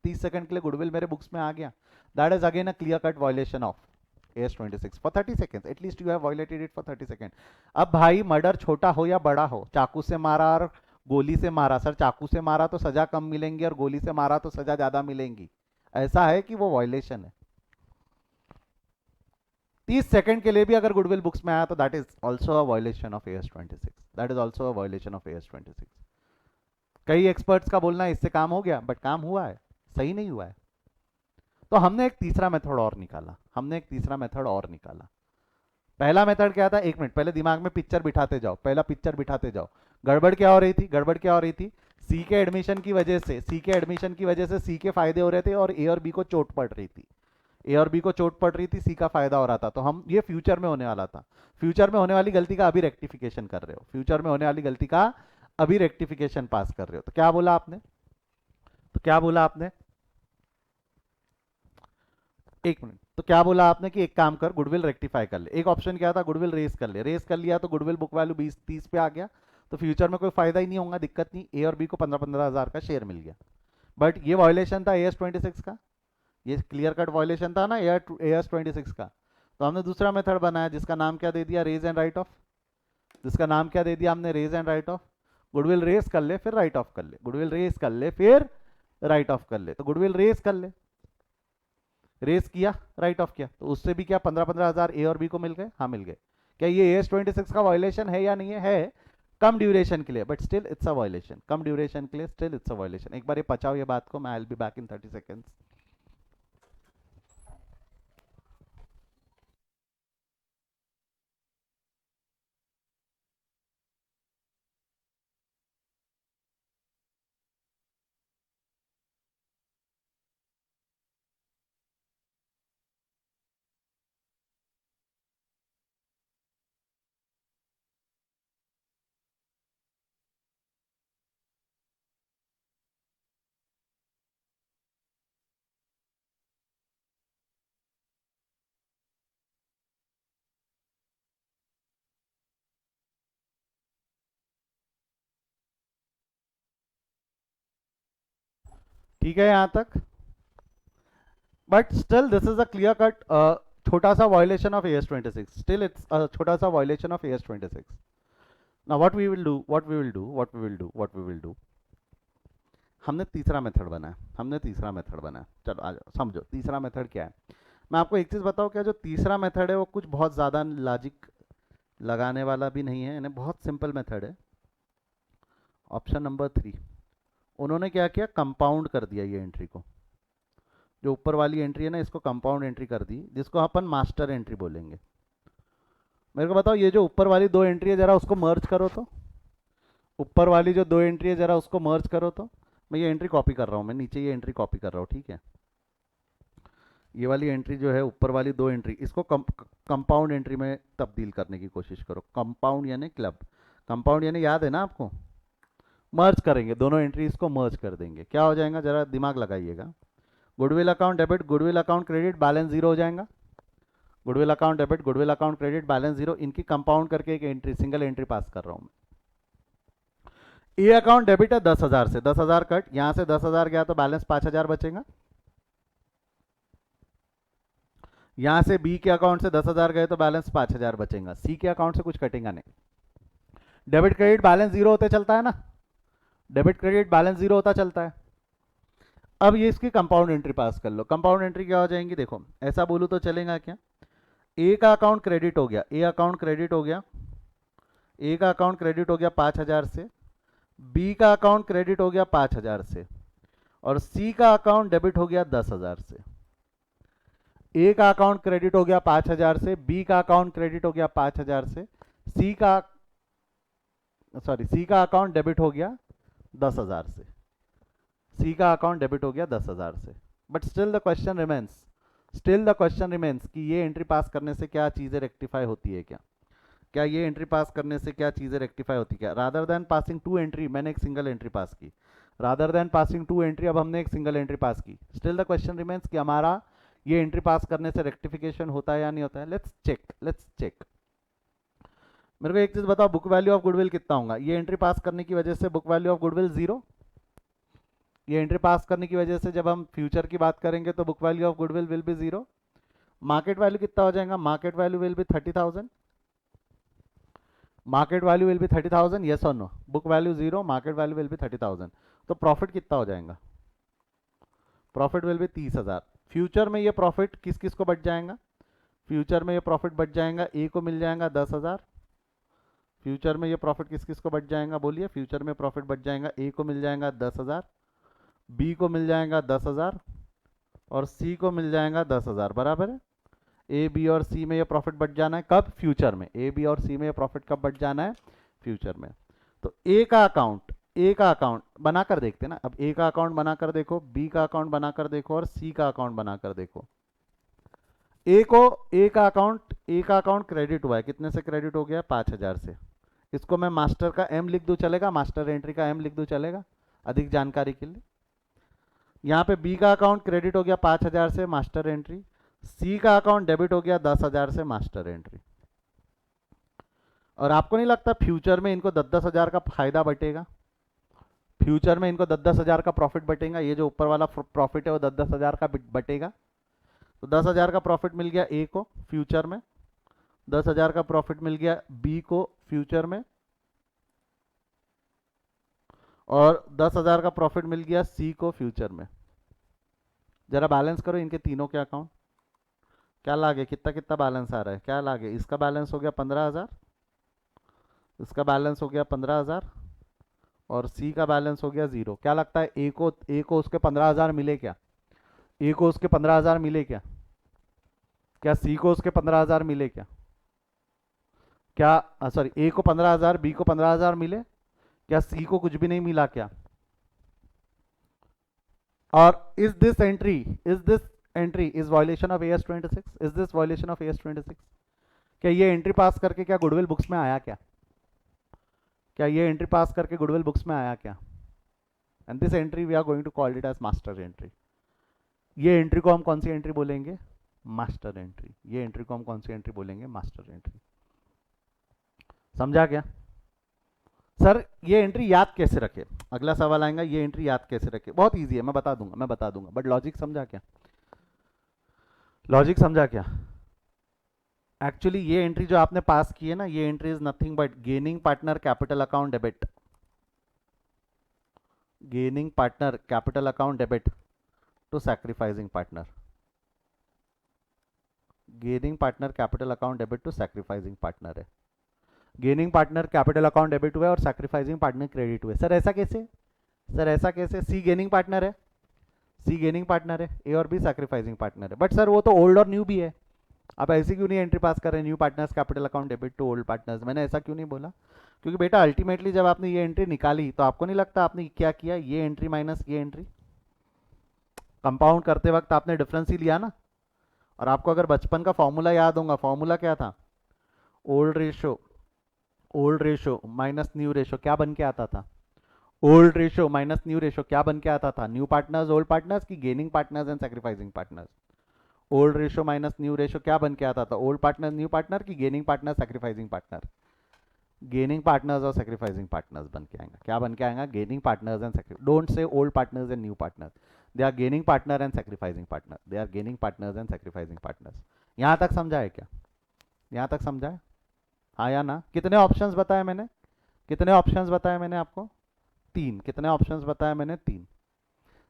[SPEAKER 1] 30 सेकंड के लिए गुडविल मेरे बुक्स में आ गया। That is again a clear cut violation of AS26 for 30 seconds. At least you have violated it for 30 second. अब भाई मर्डर छोटा हो या बड़ा हो, चाकू से मारा और गोली से मारा, सर चाकू से मारा तो सजा कम मिलेंगी और गोली से मारा तो सजा ज्यादा मिलेंगी। ऐसा है कि वो वायलेशन है। 30 सेकंड के लिए भी अगर गुडविल बुक्स में आया तो that is also a violation of AS26। That is also a violation of AS26। कई एक्सपर्ट्स का बोलना है इससे काम हो गया, बट काम हुआ है, सही नहीं हुआ है। तो हमने एक तीसरा मेथड और निकाला, हमने एक तीसरा मेथड और निकाला। पहला मेथड क्या था? 1 मिनट पहले दिमाग में पिक्चर बिठाते जाओ, पहला पिक्चर बिठाते जाओ। गड़बड़ क्या हो रही थी? गड़बड़ क्या हो रही थी? सी के एडमिशन की वजह से, सी के एडमिशन की वजह से सी के फायदे हो रहे थे और ए और बी को चोट पड़ रही थी। ए और बी को चोट पड़ रही थी, सी का फायदा हो रहा था। तो हम, ये फ्यूचर में होने वाला था। फ्यूचर में होने वाली गलती का अभी रेक्टिफिकेशन कर रहे हो, फ्यूचर में होने वाली गलती का अभी रेक्टिफिकेशन पास कर रहे हो। तो क्या बोला आपने? तो क्या बोला आपने? 1 मिनट, तो क्या बोला आपने कि एक काम कर, गुडविल रेक्टिफाई कर ले। एक ऑप्शन क्या था? गुडविल रेस कर ले। रेस कर लिया तो गुडविल बुक वैल्यू 20-30 पे आ गया, तो फ्यूचर में कोई फायदा ही नहीं होगा, दिक्कत नहीं। ए और बी को 15-15 हजार का शेयर मिल गया। बट ये वायलेशन था AS26 का, ये क्लियर कट वायलेशन था ना AS26 का। तो हमने दूसरा मेथड बनाया जिसका नाम क्या दे दिया? Raise and write off. जिसका नाम क्या दे दिया हमने? Raise and write off. Goodwill raise कर ले फिर राइट ऑफ कर ले, गुडविल रेस कर ले फिर राइट ऑफ कर ले। तो गुडविल रेस कर ले, रेस किया, राइट ऑफ किया, तो उससे भी क्या 15-15 हजार ए और बी को मिल गए? हाँ मिल गए। क्या ये AS26 का वायलेशन है या नहीं है? है, कम ड्यूरेशन के लिए, but still it's a violation. Come duration के लिए स्टिल इट्स अ वायलेशन। एक बार ये पचाओ ये बात को, मैं I will be back in 30 seconds. ठीक है यहाँ तक? But still this is a clear cut छोटा सा violation of AS26। Still it's a छोटा सा violation of AS26। Now what we will do, what we will do, what we will do, what we will do, हमने तीसरा method बनाया, हमने तीसरा method बनाया। चलो आ जाओ, समझो तीसरा मेथड क्या है। मैं आपको एक चीज़ बताऊँ क्या? जो तीसरा मेथड है वो कुछ बहुत ज़्यादा लॉजिक लगाने वाला भी नहीं है, यानी बहुत सिंपल मेथड है। ऑप्शन नंबर 3, उन्होंने क्या किया? कंपाउंड कर दिया ये एंट्री को। जो ऊपर वाली एंट्री है ना, इसको कंपाउंड एंट्री कर दी, जिसको अपन मास्टर एंट्री बोलेंगे। मेरे को बताओ, ये जो ऊपर वाली 2 एंट्री है जरा उसको मर्ज करो तो। ऊपर वाली जो 2 एंट्री है जरा उसको मर्ज करो तो। मैं ये एंट्री कॉपी कर रहा हूँ, मैं नीचे ये एंट्री कॉपी कर रहा हूँ, ठीक है। ये वाली एंट्री जो है, ऊपर वाली 2 एंट्री, इसको कंपाउंड एंट्री में तब्दील करने की कोशिश करो। कंपाउंड यानी क्लब, कंपाउंड यानी याद है ना आपको? मर्ज करेंगे, दोनों एंट्रीज को मर्ज कर देंगे। क्या हो जाएगा? जरा दिमाग लगाइएगा। Goodwill account debit, goodwill account credit, balance zero हो जाएगा। Goodwill account debit, goodwill account credit, balance zero, इनकी कंपाउंड करके एक एंट्री, सिंगल एंट्री पास कर रहा हूं मैं। ए अकाउंट डेबिट है 10,000 से, 10,000 कट, यहां से 10,000 गया तो बैलेंस 5,000 बचेगा। यहां से बी के अकाउंट से 10,000 गए तो बैलेंस 5,000 बचेगा। सी के अकाउंट से कुछ कटेगा नहीं। डेबिट क्रेडिट बैलेंस जीरो होते चलता है ना, डेबिट क्रेडिट बैलेंस जीरो होता चलता है। अब ये इसकी कंपाउंड एंट्री पास कर लो। कंपाउंड एंट्री क्या हो जाएंगी, देखो ऐसा बोलूं तो चलेगा क्या, ए का अकाउंट क्रेडिट हो गया, ए अकाउंट क्रेडिट हो गया, ए का अकाउंट क्रेडिट हो गया 5,000 से, बी का अकाउंट क्रेडिट हो गया 5,000 से, और सी का अकाउंट डेबिट हो गया 10,000 से। ए का अकाउंट क्रेडिट हो गया 5,000 से, बी का अकाउंट क्रेडिट हो गया 5,000 से, सी का अकाउंट डेबिट हो गया 10,000 से, सी का अकाउंट डेबिट हो गया 10,000 से। But still the question remains कि ये एंट्री पास करने से क्या चीज़ें रेक्टिफाई होती है, क्या ये एंट्री पास करने से क्या चीज़ें रेक्टिफाई होती है क्या। Rather than passing two entry मैंने एक सिंगल एंट्री पास की, rather than passing two entry अब हमने एक सिंगल एंट्री पास की। स्टिल द क्वेश्चन रिमेंस कि हमारा ये एंट्री पास करने से रेक्टिफिकेशन होता है या नहीं होता है। Let's check. मेरे को एक चीज़ बताओ, बुक वैल्यू ऑफ गुडविल कितना होगा। ये एंट्री पास करने की वजह से बुक वैल्यू ऑफ गुडविल 0। ये एंट्री पास करने की वजह से जब हम फ्यूचर की बात करेंगे तो book value of goodwill will be 0। Market value कितना हो जाएगा, market value will be 30,000। Market value will be 30,000, yes और no. Book value 0, market value will be 30,000। तो प्रॉफिट कितना हो जाएगा, प्रॉफिट विल बी 30,000। फ्यूचर में ये प्रॉफिट किस किस को बच जाएगा, फ्यूचर में ये प्रॉफिट बच जाएगा, ए को मिल जाएगा 10,000। फ्यूचर में ये प्रॉफिट किस किस को बच जाएगा, बोलिए। फ्यूचर में प्रॉफिट बच जाएगा, ए को मिल जाएगा 10,000, बी को मिल जाएगा 10,000, और सी को मिल जाएगा 10,000। बराबर है। ए बी और सी में ये प्रॉफिट बच जाना है कब, फ्यूचर में। ए बी और सी में ये प्रॉफिट कब बच जाना है, फ्यूचर में। तो ए का अकाउंट बनाकर देखते हैं ना। अब ए का अकाउंट बनाकर देखो, बी का अकाउंट बनाकर देखो, और सी का अकाउंट बनाकर देखो। ए का अकाउंट क्रेडिट हुआ है, कितने से क्रेडिट हो गया, 5,000 से। इसको मैं मास्टर का एम लिख दूं चलेगा, मास्टर एंट्री का एम लिख दूं चलेगा, अधिक जानकारी के लिए। यहाँ पे बी का अकाउंट क्रेडिट हो गया 5,000 से, मास्टर एंट्री। सी का अकाउंट डेबिट हो गया 10,000 से, मास्टर एंट्री। और आपको नहीं लगता फ्यूचर में इनको 10,000 का फायदा बटेगा, फ्यूचर में इनको 10,000 का प्रॉफिट बटेगा। ये जो ऊपर वाला प्रॉफिट है वो 10,000 का बटेगा। तो 10,000 का प्रॉफिट मिल गया ए को फ्यूचर में, 10,000 का प्रॉफिट मिल गया बी को फ्यूचर में, और 10,000 का प्रॉफिट मिल गया सी को फ्यूचर में। जरा बैलेंस करो इनके तीनों के अकाउंट, क्या लागे, कितना कितना बैलेंस आ रहा है, क्या लागे। इसका बैलेंस हो गया 15,000, इसका बैलेंस हो गया 15,000, और सी का बैलेंस हो गया 0। क्या लगता है ए को उसके 15,000 मिले क्या, ए को उसके 15,000 मिले क्या सी को उसके 15,000 मिले क्या सॉरी, ए को 15,000, बी को 15,000 मिले क्या, सी को कुछ भी नहीं मिला क्या। और is this entry is violation of AS 26, is this violation of AS 26। क्या ये एंट्री पास करके क्या गुडविल बुक्स में आया क्या ये एंट्री पास करके गुडविल बुक्स में आया क्या। And this entry we are going to call it as master entry. ये एंट्री को हम कौन सी एंट्री बोलेंगे, मास्टर एंट्री। ये एंट्री को हम कौन सी एंट्री बोलेंगे, मास्टर एंट्री। समझा क्या सर। ये एंट्री याद कैसे रखे, अगला सवाल आएगा, ये एंट्री याद कैसे रखे। बहुत इजी है, मैं बता दूंगा, बट लॉजिक समझा क्या, एक्चुअली ये एंट्री जो आपने पास की है ना, ये entry is nothing but gaining partner capital account debit, gaining partner capital account debit to sacrificing partner, gaining partner capital account debit to sacrificing partner है। Gaining partner capital account debit हुआ और sacrificing partner credit हुए। Sir ऐसा कैसे, C gaining partner है, A और B sacrificing partner है। But sir वो तो ओल्ड और न्यू भी है, आप ऐसे क्यों नहीं एंट्री पास कर रहे हैं, new partners capital account debit to old partners. मैंने ऐसा क्यों नहीं बोला, क्योंकि बेटा अल्टीमेटली जब आपने ये एंट्री निकाली तो आपको नहीं लगता आपने क्या किया, ये एंट्री माइनस ये एंट्री, कंपाउंड करते वक्त आपने डिफरेंस ही लिया ना। और आपको अगर बचपन का फॉर्मूला याद होगा, फॉर्मूला क्या था, old ratio minus new ratio क्या बन के आता था, old ratio minus new ratio क्या बन के आता था? न्यू पार्टनर्स ओल्ड पार्टनर्स की gaining partners and sacrificing partners. Old ratio minus new ratio क्या बन के आता था? ओल्ड पार्टनर न्यू पार्टनर की gaining partner sacrificing partner. Gaining partners और सैक्रिफाइसिंग पार्टनर्स बन के आएगा। क्या बन के आएगा? Gaining partners and sacrifice. Don't say old partners and new partners, they are gaining partner and sacrificing partner, they are gaining partners and sacrificing partners. यहां तक समझा है क्या? यहां तक समझा है? हाँ या ना? कितने ऑप्शंस बताए मैंने? कितने ऑप्शंस बताए मैंने आपको? तीन। कितने ऑप्शंस बताए मैंने? तीन।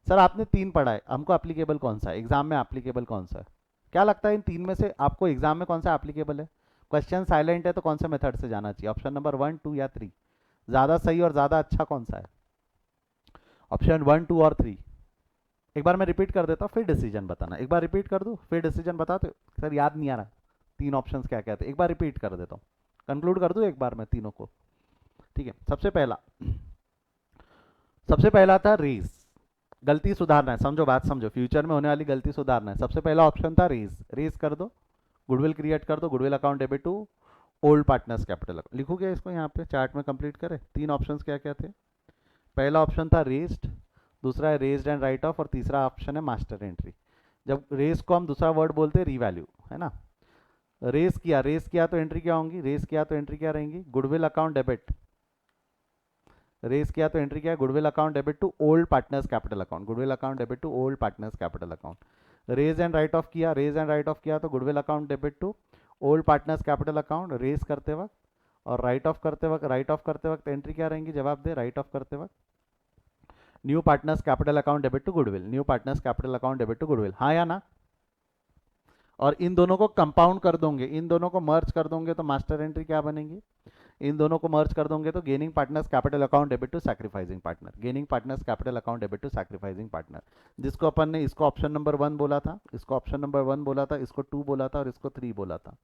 [SPEAKER 1] सर आपने तीन पढ़ा है, हमको एप्लीकेबल कौन सा है एग्जाम में? एप्लीकेबल कौन सा है? क्या लगता है इन तीन में से आपको एग्जाम में कौन सा एप्लीकेबल है? क्वेश्चन साइलेंट है तो कौन से मेथड से जाना चाहिए? ऑप्शन नंबर 1, 2 या 3, ज्यादा सही और ज्यादा अच्छा कौन सा है? ऑप्शन 1, 2 और 3। एक बार मैं रिपीट कर देता हूँ फिर डिसीजन बताना। एक बार रिपीट कर दूँ फिर डिसीजन बताते? सर याद नहीं आ रहा तीन ऑप्शंस क्या क्या थे, एक बार रिपीट कर देता हूँ, कंक्लूड कर दूँ एक बार मैं तीनों को। ठीक है, सबसे पहला था रेस। गलती सुधारना है, समझो बात समझो, फ्यूचर में होने वाली गलती सुधारना है। सबसे पहला ऑप्शन था रेस। रेस कर दो, गुडविल क्रिएट कर दो, goodwill account debit to old partners capital. लिखू क्या इसको यहाँ पे चार्ट में कंप्लीट करें? तीन ऑप्शंस क्या क्या थे? पहला ऑप्शन था रेस्ड, दूसरा है रेस्ड एंड राइट ऑफ, और तीसरा ऑप्शन है मास्टर एंट्री। जब रेस को हम दूसरा वर्ड बोलते हैं रीवैल्यू, है ना? रेस किया तो एंट्री क्या होंगी? रेस किया तो एंट्री क्या रहेंगी? Goodwill account debit. रेस किया तो एंट्री क्या है? Goodwill account debit to old partners capital account, goodwill account debit to old partners capital account. Raise and write off किया, रेज एंड राइट ऑफ किया तो goodwill account debit to old partners capital account raise करते वक्त, और right off करते वक्त entry क्या रहेंगी? जवाब दे राइट ऑफ करते वक्त new partners capital account debit to goodwill, new partners capital account debit to goodwill. हाँ या ना? और इन दोनों को कंपाउंड कर दोगे, इन दोनों को मर्ज कर दोगे तो मास्टर एंट्री क्या बनेगी? इन दोनों को मर्ज कर दोगे तो gaining partners capital account debit to sacrificing partner, gaining partners capital account debit to sacrificing partner. जिसको अपन ने इसको ऑप्शन नंबर 1 बोला था, इसको ऑप्शन नंबर 1 बोला था, इसको 2 बोला था और इसको 3 बोला था।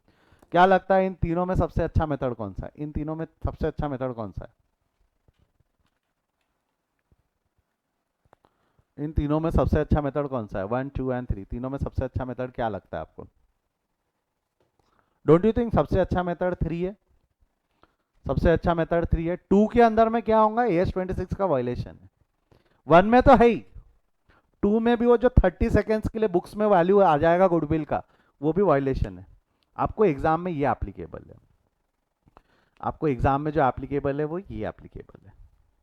[SPEAKER 1] क्या लगता है इन तीनों में सबसे अच्छा मेथड कौन सा है? इन तीनों में सबसे अच्छा मेथड कौन सा है? इन तीनों में सबसे अच्छा मेथड कौन सा है? 1, 2 एंड 3 तीनों में सबसे अच्छा मेथड क्या लगता है आपको? डोंट यू थिंक सबसे अच्छा मेथड 3 है? सबसे अच्छा मेथड 3 है। 2 के अंदर में क्या होगा? AS26 का वायलेशन है। 1 में तो है ही, 2 में भी वो जो 30 सेकेंड्स के लिए बुक्स में वैल्यू आ जाएगा गुडविल का, वो भी वायलेशन है। आपको एग्जाम में ये एप्लीकेबल है, आपको एग्जाम में जो एप्लीकेबल है वो ये एप्लीकेबल है।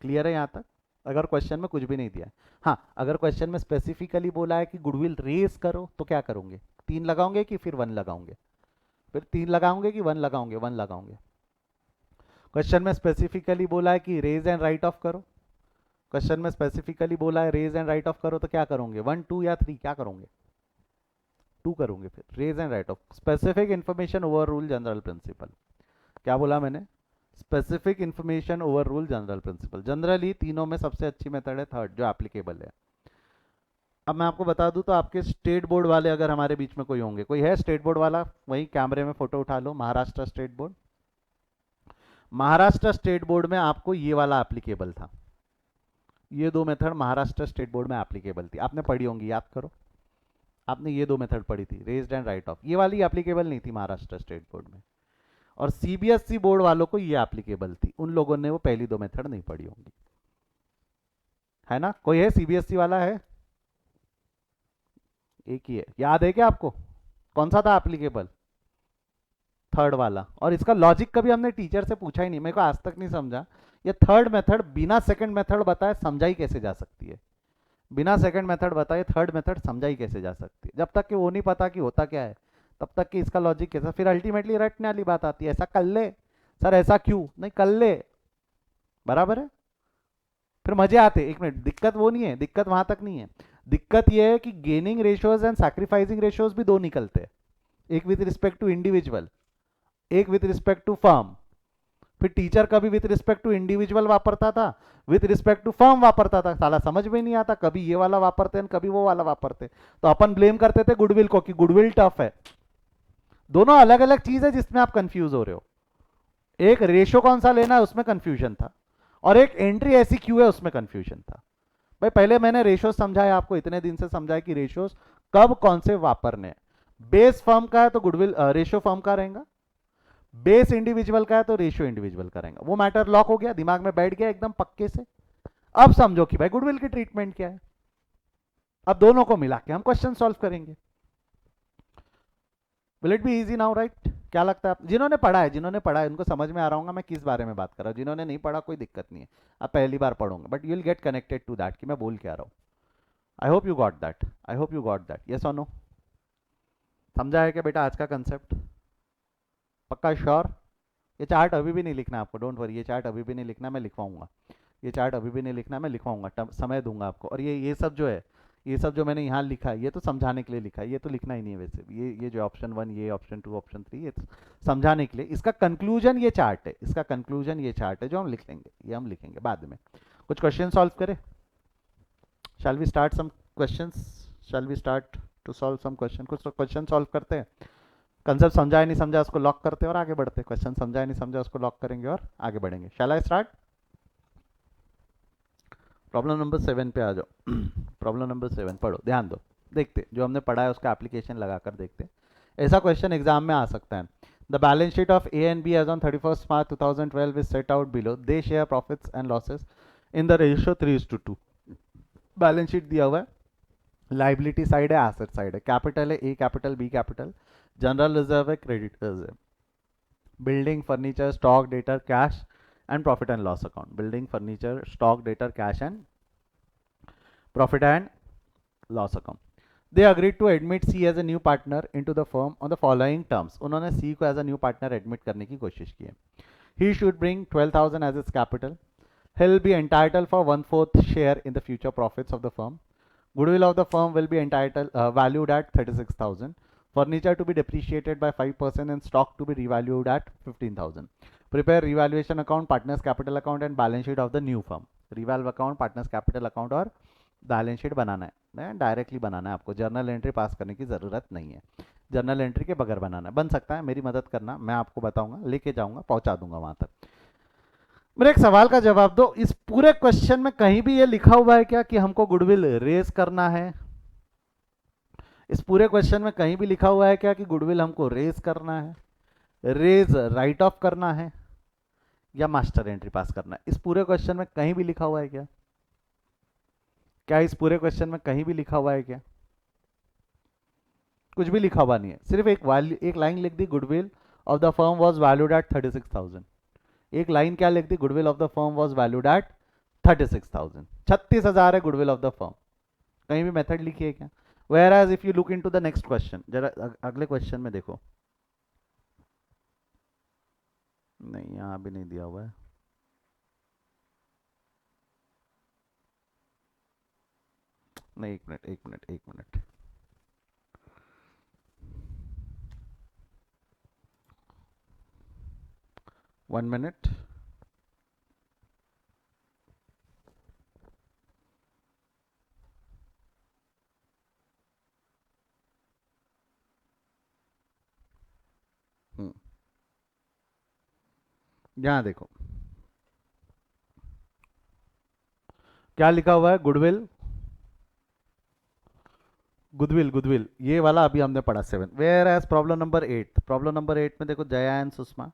[SPEAKER 1] क्लियर है यहाँ तक? अगर क्वेश्चन में कुछ भी नहीं दिया है, हाँ अगर क्वेश्चन में स्पेसिफिकली बोला है कि गुडविल रेस करो तो क्या करोगे? 3 लगाओगे कि फिर 1 लगाओगे? फिर 3 लगाओगे कि 1 लगाओगे? 1 लगाओगे। क्वेश्चन में स्पेसिफिकली बोला है कि रेज एंड राइट ऑफ करो, क्वेश्चन में स्पेसिफिकली बोला है रेज एंड राइट ऑफ करो तो क्या करोगे? 1, 2 या 3 क्या करोगे? 2 करोगे। फिर raise and write off, specific information over rule general principle. क्या बोला मैंने? Specific information over rule general principle. Generally तीनों में सबसे अच्छी मेथड है थर्ड जो एप्लीकेबल है। अब मैं आपको बता दूं तो आपके स्टेट बोर्ड वाले अगर हमारे बीच में कोई होंगे, कोई है स्टेट बोर्ड वाला? वही कैमरे में फोटो उठा लो, Maharashtra state board. Maharashtra state board में आपको ये वाला एप्लीकेबल था, ये दो मेथड महाराष्ट्र स्टेट बोर्ड में एप्लीकेबल थी, आपने पढ़ी होंगी, याद करो। आपने ये दो मेथड पढ़ी थी, रेज्ड एंड राइट ऑफ। ये वाली एप्लीकेबल नहीं थी महाराष्ट्र स्टेट बोर्ड में, और सीबीएसई बोर्ड वालों को ये एप्लीकेबल थी। उन लोगों ने वो पहली दो मेथड नहीं पढ़ी होंगी, है ना? कोई है सीबीएसई वाला? है एक ही है, याद है क्या आपको? कौन सा था एप्लीकेबल? थर्ड वाला। और इसका लॉजिक कभी हमने टीचर से पूछा ही नहीं, मेरे को आज तक नहीं समझा ये थर्ड मेथड बिना सेकंड मेथड बताए समझाई कैसे जा सकती है? बिना सेकंड मेथड बताए थर्ड मेथड समझाई कैसे जा सकती है? जब तक कि वो नहीं पता कि होता क्या है, तब तक कि इसका लॉजिक कैसा, फिर अल्टीमेटली रटने वाली बात आती है, ऐसा कर ले सर, ऐसा क्यों नहीं कर ले, बराबर है? फिर मजे आते। एक मिनट, दिक्कत वो नहीं है, दिक्कत वहां तक नहीं है। दिक्कत ये है कि gaining ratios and sacrificing ratios भी दो निकलते हैं, एक विद रिस्पेक्ट टू इंडिविजुअल, एक विद रिस्पेक्ट टू फर्म। फिर टीचर कभी विद रिस्पेक्ट टू इंडिविजुअल वापरता था, विद रिस्पेक्ट टू फर्म वापरता था, साला समझ में नहीं आता, कभी ये वाला वापरते हैं कभी वो वाला वापरते। तो अपन ब्लेम करते थे गुडविल को कि गुडविल टफ है। दोनों अलग अलग चीज है जिसमें आप कंफ्यूज हो रहे हो। एक रेशो कौन सा लेना है उसमें कंफ्यूजन था, और एक एंट्री ऐसी क्यों है उसमें कंफ्यूजन था। भाई पहले मैंने रेशोज समझाया आपको, इतने दिन से समझाया कि रेशोज कब कौन से वापरने। बेस फर्म का है तो गुडविल रेशो फर्म का रहेगा, बेस इंडिविजुअल का है तो रेशियो इंडिविजुअल का रहेगा। वो मैटर लॉक हो गया, दिमाग में बैठ गया एकदम पक्के से। अब समझो कि भाई गुडविल की ट्रीटमेंट क्या है। अब दोनों को मिला के हम क्वेश्चन सॉल्व करेंगे। Will it be easy now right? क्या लगता है आप जिन्होंने पढ़ा है उनको समझ में आ रहा होगा मैं किस बारे में बात कर रहा हूँ। जिन्होंने नहीं पढ़ा कोई दिक्कत नहीं है, आप पहली बार पढ़ोगे but you will get connected to that कि मैं बोल क्या रहा हूँ। I hope you got that, I hope you got that, yes और नो? समझा है क्या बेटा आज का कंसेप्ट? पक्का श्योर? ये चार्ट अभी भी नहीं लिखना आपको, डोंट वरी, ये चार्ट अभी भी नहीं लिखना, मैं लिखवाऊंगा। ये चार्ट अभी भी नहीं लिखना, मैं लिखवाऊंगा, समय दूंगा आपको। और ये सब जो है, ये सब जो मैंने यहाँ लिखा है ये तो समझाने के लिए लिखा है, ये तो लिखना ही नहीं है वैसे। ये जो ऑप्शन 1, ये ऑप्शन 2, ऑप्शन 3, ये तो समझाने के लिए। इसका कंक्लूजन ये चार्ट है, इसका कंक्लूजन ये चार्ट है जो हम लिख लेंगे, ये हम लिखेंगे बाद में। कुछ क्वेश्चन सॉल्व करें? Shall we start some questions? Shall we start to solve some question? कुछ क्वेश्चन सॉल्व करते हैं। कंसेप्ट समझा है नहीं समझा उसको लॉक करते हैं और आगे बढ़ते हैं। क्वेश्चन समझा है नहीं समझा उसको लॉक करेंगे और आगे बढ़ेंगे। शैल आई स्टार्ट? प्रॉब्लम नंबर 7 पे आ जाओ। प्रॉब्लम नंबर 7 पढ़ो, ध्यान दो, देखते जो हमने पढ़ा है उसका एप्लीकेशन लगाकर देखते। ऐसा क्वेश्चन एग्जाम में आ सकता है। The balance sheet of A and B as on 31st March 2012 is set out below. They share profits and losses in the ratio 3:2। Balance sheet दिया हुआ है, लाइबिलिटी साइड है, एसेट साइड है, capital है A capital B capital, general reserve है, creditors है, building furniture stock debtor cash and profit and loss account. Building, furniture, stock, debtor, cash and profit and loss account. They agreed to admit C as a new partner into the firm on the following terms. उन्होंने C को as a new partner admit करने की कोशिश की है. He should bring 12,000 as its capital. He'll be entitled for 1/4 share in the future profits of the firm. Goodwill of the firm will be valued at 36,000. Furniture to be depreciated by 5% and stock to be revalued at 15,000. Prepare revaluation account, partners capital account and balance sheet of the new firm. Revalve account, partners capital account और balance sheet बनाना है, directly बनाना है आपको, journal entry pass करने की ज़रूरत नहीं है। Journal entry के बगैर बनाना है, बन सकता है, मेरी मदद करना, मैं आपको बताऊंगा, लेके जाऊंगा, पहुंचा दूंगा वहां तक। मेरे एक सवाल का जवाब दो, इस पूरे क्वेश्चन में कहीं भी ये लिखा हुआ है क्या कि हमको गुडविल रेज करना है? इस पूरे क्वेश्चन में कहीं भी लिखा हुआ है क्या कि गुडविल हमको रेज करना है, रेज राइट ऑफ करना है या मास्टर एंट्री पास करना है? इस पूरे क्वेश्चन में कहीं भी लिखा हुआ है क्या? क्या इस पूरे क्वेश्चन में कहीं भी लिखा हुआ है क्या? कुछ भी लिखा हुआ नहीं है, सिर्फ एक लाइन लिख दी, goodwill of the firm was valued at 36,000। एक लाइन क्या लिख दी, goodwill of the firm was valued at 36,000। 36,000 है गुडविल ऑफ द फर्म। कहीं भी मेथड लिखी है क्या? Whereas if you look into the next question, जरा अगले क्वेश्चन में देखो, नहीं यहाँ भी नहीं दिया हुआ है। नहीं, एक मिनट 1 मिनट। यहां देखो क्या लिखा हुआ है, गुडविल, गुडविल ये वाला अभी हमने पढ़ा 7। Whereas problem number 8, problem number 8 में देखो जया एंड सुषमा,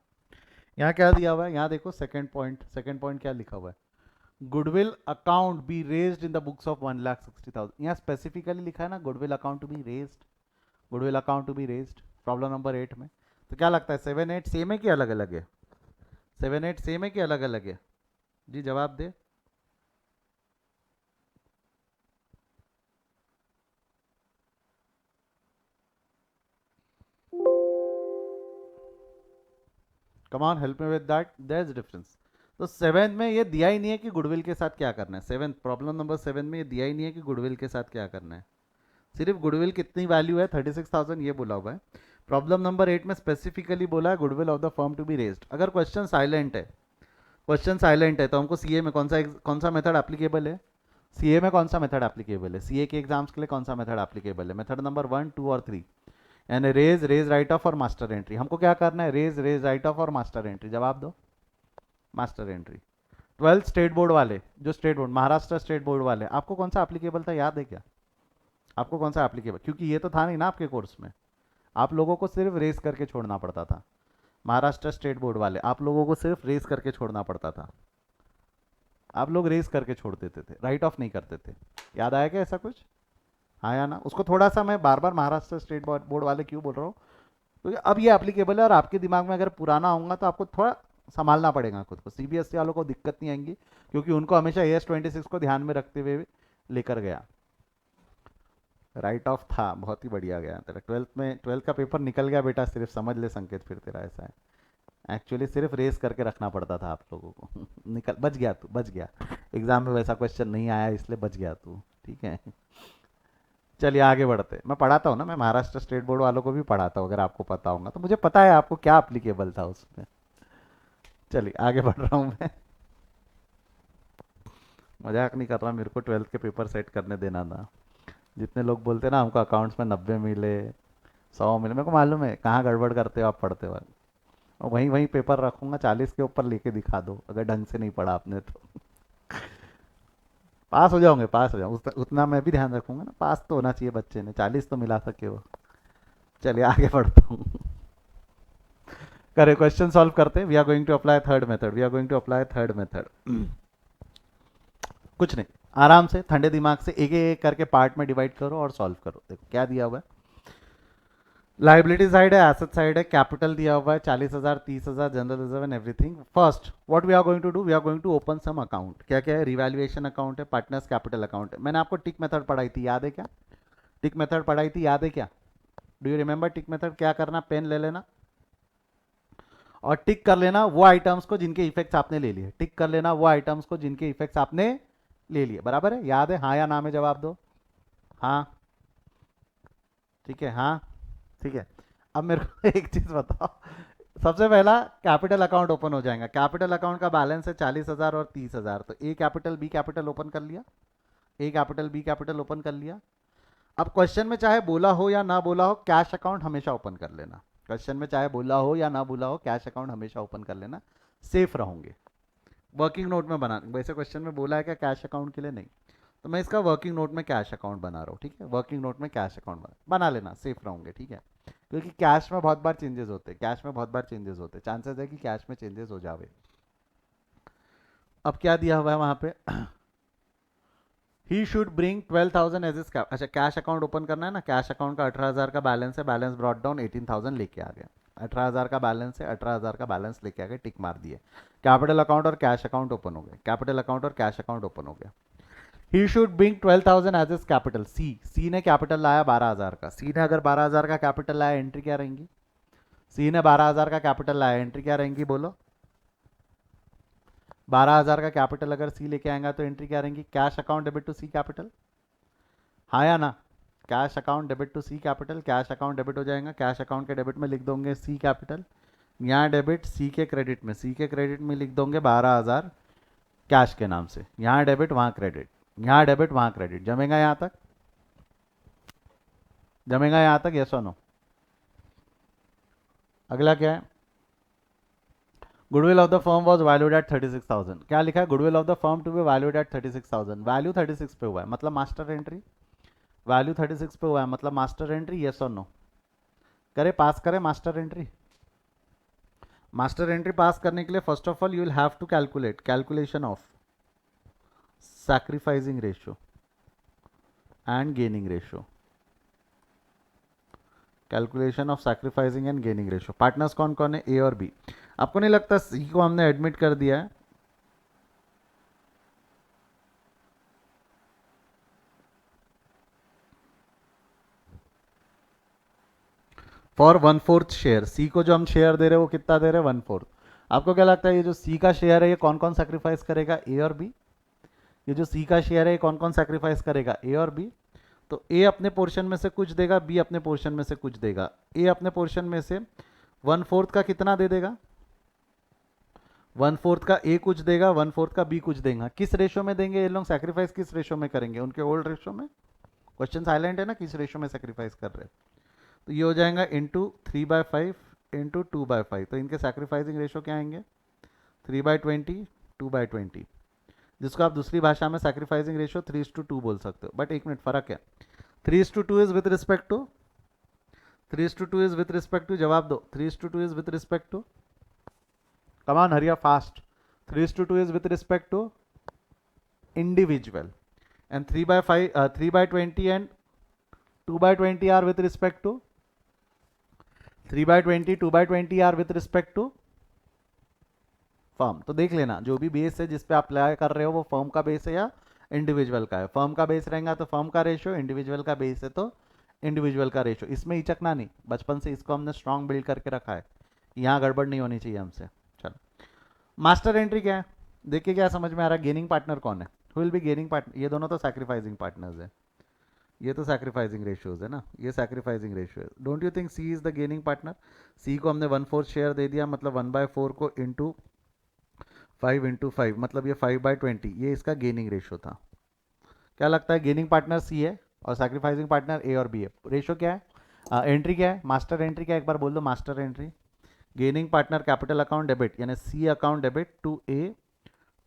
[SPEAKER 1] यहाँ क्या दिया हुआ है, यहाँ देखो सेकंड पॉइंट क्या लिखा हुआ है, goodwill account be raised in the books of 1,60,000। यहाँ स्पेसिफिकली लिखा है ना goodwill account to be raised, goodwill account to be raised problem number 8 में। तो क्या लगता है 7, 8 सेम है कि अलग अलग है? 7, 8 सेम है कि अलग अलग है? जी जवाब दे। Come on help me with that, there is difference. तो 7 में ये दिया ही नहीं है कि गुडविल के साथ क्या करना है। 7 प्रॉब्लम नंबर 7 में ये दिया ही नहीं है कि गुडविल के साथ क्या करना है, सिर्फ गुडविल कितनी वैल्यू है 36,000 ये बोला हुआ है। प्रॉब्लम नंबर 8 में स्पेसिफिकली बोला है goodwill of the firm to be raised. अगर क्वेश्चन साइलेंट है, क्वेश्चन साइलेंट है तो हमको सीए में कौन सा मेथड एप्लीकेबल है? सीए में कौन सा मेथड एप्लीकेबल है? सीए के एग्जाम्स के लिए कौन सा मेथड एप्लीकेबल है? मेथड नंबर 1, 2 और 3, यानी रेज राइट ऑफ और मास्टर एंट्री। हमको क्या करना है, रेज राइट ऑफ और मास्टर एंट्री। जवाब दो, master entry. 12th state board वाले, जो state board Maharashtra state board वाले, आपको कौन सा एप्लीकेबल था, याद है क्या? आपको कौन सा एप्लीकेबल, क्योंकि ये तो था नहीं ना आपके कोर्स में, आप लोगों को सिर्फ रेस करके छोड़ना पड़ता था। महाराष्ट्र स्टेट बोर्ड वाले, आप लोगों को सिर्फ रेस करके छोड़ना पड़ता था। आप लोग रेस करके छोड़ देते थे, राइट ऑफ नहीं करते थे। याद आया क्या ऐसा कुछ? हाँ या ना? उसको थोड़ा सा मैं बार बार महाराष्ट्र स्टेट बोर्ड वाले क्यों बोल रहा हूँ, क्योंकि अब ये एप्लीकेबल है और आपके दिमाग में अगर पुराना होगा तो आपको थोड़ा संभालना पड़ेगा खुद को। सीबीएसई वालों को दिक्कत नहीं आएंगी क्योंकि उनको हमेशा AS26 को ध्यान में रखते हुए लेकर गया। राइट ऑफ था, बहुत ही बढ़िया गया तेरा। 12th का पेपर निकल गया बेटा, सिर्फ समझ ले संकेत फिर तेरा ऐसा है। एक्चुअली सिर्फ रेस करके रखना पड़ता था आप लोगों को। निकल, बच गया तू, बच गया। एग्जाम में वैसा क्वेश्चन नहीं आया इसलिए बच गया तू, ठीक है। चलिए आगे बढ़ते। मैं पढ़ाता हूँ ना, मैं महाराष्ट्र स्टेट बोर्ड वालों को भी पढ़ाता हूँ, अगर आपको पता होगा तो। मुझे पता है आपको क्या अप्लीकेबल था उसमें। चलिए आगे बढ़ रहा हूँ मैं। मजाक नहीं कर रहा, मेरे को 12th के पेपर सेट करने देना था। जितने लोग बोलते ना हमको अकाउंट्स में 90 मिले, 100 मिले, मेरे को मालूम है कहाँ गड़बड़ करते हो आप पढ़ते वक्त। और वहीं वहीं पेपर रखूंगा, 40 के ऊपर लेके दिखा दो अगर ढंग से नहीं पढ़ा आपने तो। पास हो जाओगे, पास हो जाओ, उतना मैं भी ध्यान रखूंगा ना। पास तो होना चाहिए बच्चे ने, 40 तो मिला सके वो। चलिए आगे बढ़ता हूँ। करे क्वेश्चन सॉल्व करते। We are going to apply third method, we are going to apply third method. कुछ नहीं, आराम से ठंडे दिमाग से एक एक करके पार्ट में डिवाइड करो और सॉल्व करो। देखो क्या दिया हुआ है। लाइबिलिटी साइड है, एसेट साइड है, कैपिटल दिया हुआ है 40,000, 30,000, general reserve and everything. First what we are going to do, we are going to open some account. क्या क्या है? रिवैल्यूएशन अकाउंट है, पार्टनर्स कैपिटल अकाउंट है। मैंने आपको टिक मेथड पढ़ाई थी, याद है क्या? टिक मेथड पढ़ाई थी, याद है क्या? Do you remember tick method? क्या करना, पेन ले लेना और टिक कर लेना वो आइटम्स को जिनके इफेक्ट्स आपने ले लिए। टिक कर लेना वो आइटम्स को जिनके इफेक्ट्स आपने ले लिए। बराबर है? याद है? हाँ या ना में जवाब दो। हाँ, ठीक है, हाँ, ठीक है। अब मेरे को एक चीज बताओ, सबसे पहला कैपिटल अकाउंट ओपन हो जाएगा। कैपिटल अकाउंट का बैलेंस है 40,000 और 30,000, तो ए कैपिटल बी कैपिटल ओपन कर लिया, ए कैपिटल बी कैपिटल ओपन कर लिया। अब क्वेश्चन में चाहे बोला हो या ना बोला हो, कैश अकाउंट हमेशा ओपन कर लेना। क्वेश्चन में चाहे बोला हो या ना बोला हो, कैश अकाउंट हमेशा ओपन कर लेना, सेफ रहोगे। वर्किंग नोट में बना, वैसे क्वेश्चन में बोला है क्या कैश अकाउंट के लिए? नहीं, तो मैं इसका वर्किंग नोट में कैश अकाउंट बना रहा हूँ, ठीक है। वर्किंग नोट में कैश अकाउंट बना लेना, सेफ रहोगे, ठीक है। क्योंकि कैश में बहुत बार चेंजेस होते हैं, कैश में बहुत बार चेंजेस होते हैं, चांसेस है कि कैश में चेंजेस हो जावे। अब क्या दिया हुआ है वहां पे? He should bring 12,000 as is. अच्छा, कैश अकाउंट ओपन करना है ना। कैश अकाउंट का 18,000 का बैलेंस है, बैलेंस ब्रॉट डाउन 18,000 लेके आ गया। 18,000 का बैलेंस है, 18,000 का बैलेंस लेके आ गए, टिक मार दिए। कैपिटल अकाउंट और कैश अकाउंट ओपन हो गए, कैपिटल अकाउंट और कैश अकाउंट ओपन हो गया। He should bring 12,000 as is capital. C ने कैपिटल लाया 12,000 का। सी ने अगर 12,000 का कैपिटल लाया, एंट्री क्या रहेंगी? सी ने 12,000 का कैपिटल लाया, एंट्री क्या रहेंगी बोलो? 12,000 का कैपिटल अगर सी लेके आएगा तो एंट्री क्या रहेंगी? Cash account debit to C capital, हाँ या ना? Cash account debit to C capital, cash account debit हो जाएगा। कैश अकाउंट के डेबिट में लिख दोगे सी कैपिटल, यहाँ डेबिट, सी के क्रेडिट में, सी के क्रेडिट में लिख दोगे 12,000 कैश के नाम से। यहाँ डेबिट वहाँ क्रेडिट, यहाँ डेबिट वहाँ क्रेडिट। जमेगा यहाँ तक? जमेगा यहाँ तक? यस और नो? अगला क्या है? Goodwill of the firm was valued at 36,000। क्या लिखा है? Goodwill of the firm to be valued at 36,000। Value 36 पे हुआ है मतलब मास्टर एंट्री। वैल्यू 36 पे हुआ है मतलब मास्टर एंट्री, यस और नो? करे, पास करे master entry? Master entry pass करने के लिए first of all you will have to calculate calculation of sacrificing ratio and gaining ratio. Calculation of sacrificing and gaining ratio. Partners कौन कौन है? A और बी। आपको नहीं लगता सी को हमने एडमिट कर दिया है? For 1/4 share. सी को जो हम शेयर दे रहे हैं वो कितना दे रहे हैं? 1/4। आपको क्या लगता है ये जो सी का शेयर है ये कौन कौन सेक्रीफाइस करेगा? ए और बी। ये जो सी का शेयर है ये कौन कौन सेक्रीफाइस करेगा? ए और बी। तो ए अपने पोर्शन में से कुछ देगा, बी अपने पोर्शन में से कुछ देगा। ए अपने पोर्शन में से 1/4 का कितना दे देगा? 1/4 का ए कुछ देगा, 1/4 का बी कुछ देगा। किस रेशो में देंगे ये लोग सेक्रीफाइस? किस रेशो में करेंगे? उनके ओल्ड रेशो में। क्वेश्चन साइलेंट है ना, किस रेशो में सेक्रीफाइस कर रहे हैं। तो ये हो जाएगा इंटू 3/5 इंटू 2/5। तो इनके सैक्रिफाइसिंग रेशो क्या आएंगे? 3/20, 2/20, जिसको आप दूसरी भाषा में सैक्रिफाइसिंग रेशो 3:2 बोल सकते हो। बट एक मिनट, फर्क है। 3:2 is with respect to, 3:2 is with respect to, जवाब दो। 3:2 is with respect to, come on hurry up fast. 3:2 is with respect to individual, and 3 by 5 3 by 20 and 2 by 20 are with respect to 3 by 20 2 by 20 are with respect to firm. तो देख लेना जो भी base है जिस पे आप apply कर रहे हो वो फर्म का बेस है या इंडिविजुअल का है. फर्म का बेस रहेगा तो फर्म का रेशियो, इंडिविजुअल का बेस है तो इंडिविजुअल का रेशियो. इसमें हिचकना नहीं, बचपन से इसको हमने स्ट्रांग बिल्ड करके रखा है, यहाँ गड़बड़ नहीं होनी चाहिए हमसे. चलो, मास्टर एंट्री क्या है देखिए, क्या समझ में आ रहा है. गेनिंग पार्टनर कौन है, who will be gaining partner. ये दोनों तो सैक्रिफाइसिंग पार्टनर्स है, ये तो सैक्रिफाइसिंग रेशियोज है ना, ये सैक्रिफाइसिंग रेशियो है. Don't you think C is the gaining partner. C को हमने 1/4 शेयर दे दिया, मतलब 1/4 को इंटू 5 मतलब ये 5/20, ये इसका गेनिंग रेशियो था. क्या लगता है गेनिंग पार्टनर सी है और सैक्रिफाइसिंग पार्टनर ए और बी है. रेशियो क्या है, एंट्री क्या है, मास्टर एंट्री क्या है, एक बार बोल दो master entry. Gaining partner capital account debit, यानी C account debit to A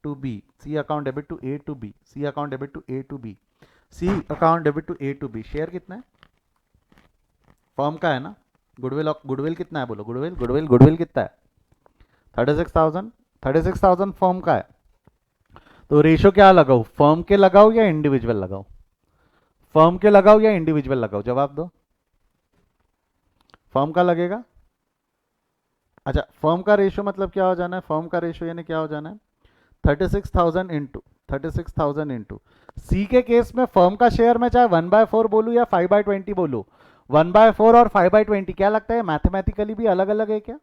[SPEAKER 1] to B, C account debit to A to B, C account debit to A to B, C account debit to A to B. Share कितना है, firm का है ना. Goodwill, goodwill कितना है बोलो, goodwill goodwill goodwill कितना है 36,000. 36,000 फर्म का है. तो रेशियो क्या लगाओ, फर्म के लगाओ या इंडिविजुअल लगाओ, फर्म के लगाओ या इंडिविजुअल लगाओ, जवाब दो. फर्म का लगेगा. अच्छा, फर्म का रेशियो मतलब क्या हो जाना है, फर्म का रेशियो यानी क्या हो जाना है 36,000 इंटू सी. के केस में फर्म का शेयर में चाहे 1/4 बोलूं या 5/20 बोलूं, 1/4 और 5/20 क्या लगता है मैथमेटिकली भी अलग अलग है क्या.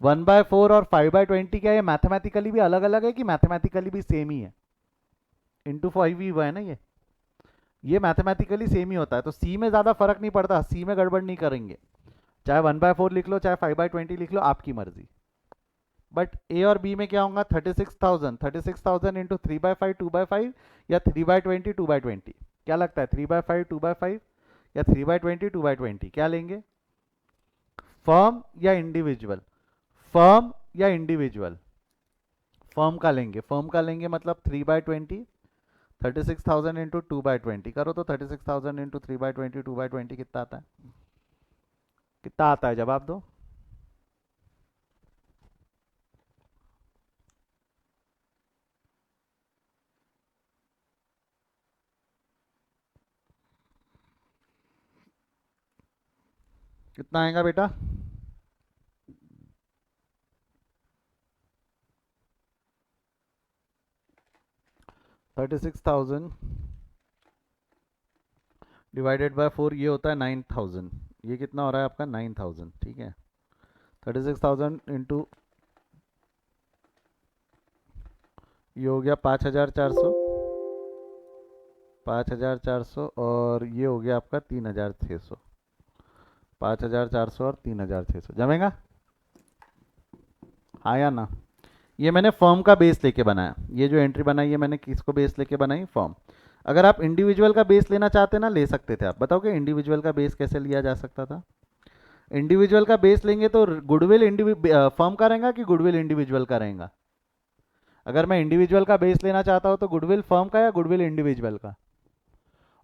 [SPEAKER 1] 1/4 और 5/20 क्या ये मैथमेटिकली भी अलग अलग है कि मैथमेटिकली भी सेम ही है. इंटू 5 ही हुआ है ना, ये मैथमेटिकली सेम ही होता है. तो सी में ज़्यादा फर्क नहीं पड़ता, सी में गड़बड़ नहीं करेंगे. चाहे 1/4 लिख लो चाहे 5/20 लिख लो, आपकी मर्जी. बट ए और बी में क्या होगा 36,000 इंटू 3/5 2/5 या 3/20 2/20. क्या लगता है 3/5 2/5 या 3/20 2/20 क्या लेंगे, फर्म या इंडिविजुअल, फर्म या इंडिविजुअल. फर्म का लेंगे, फर्म का लेंगे मतलब 3/20, 36,000 इंटू 2/20 करो तो 36,000 इंटू 3/20 2/20 कितना आता है, कितना आता है जवाब दो. कितना आएगा बेटा, 36,000 डिवाइडेड बाय 4, ये होता है 9,000. ये कितना हो रहा है आपका 9,000. ठीक है, 36,000 इंटू ये हो गया 5,400, 5,400 और ये हो गया आपका 3,600. 5,400 और 3,600 जमेगा, हाँ या ना. ये मैंने फर्म का बेस लेके बनाया, ये जो एंट्री बनाई है मैंने किसको बेस लेके बनाई, फर्म. अगर आप इंडिविजुअल का बेस लेना चाहते ना ले सकते थे आप. बताओ कि इंडिविजुअल का बेस कैसे लिया जा सकता था. इंडिविजुअल का बेस लेंगे तो गुडविल फर्म का रहेगा कि गुडविल इंडिविजुअल का रहेगा. अगर मैं इंडिविजुअल का बेस लेना चाहता हूं तो गुडविल फर्म का या गुडविल इंडिविजुअल का.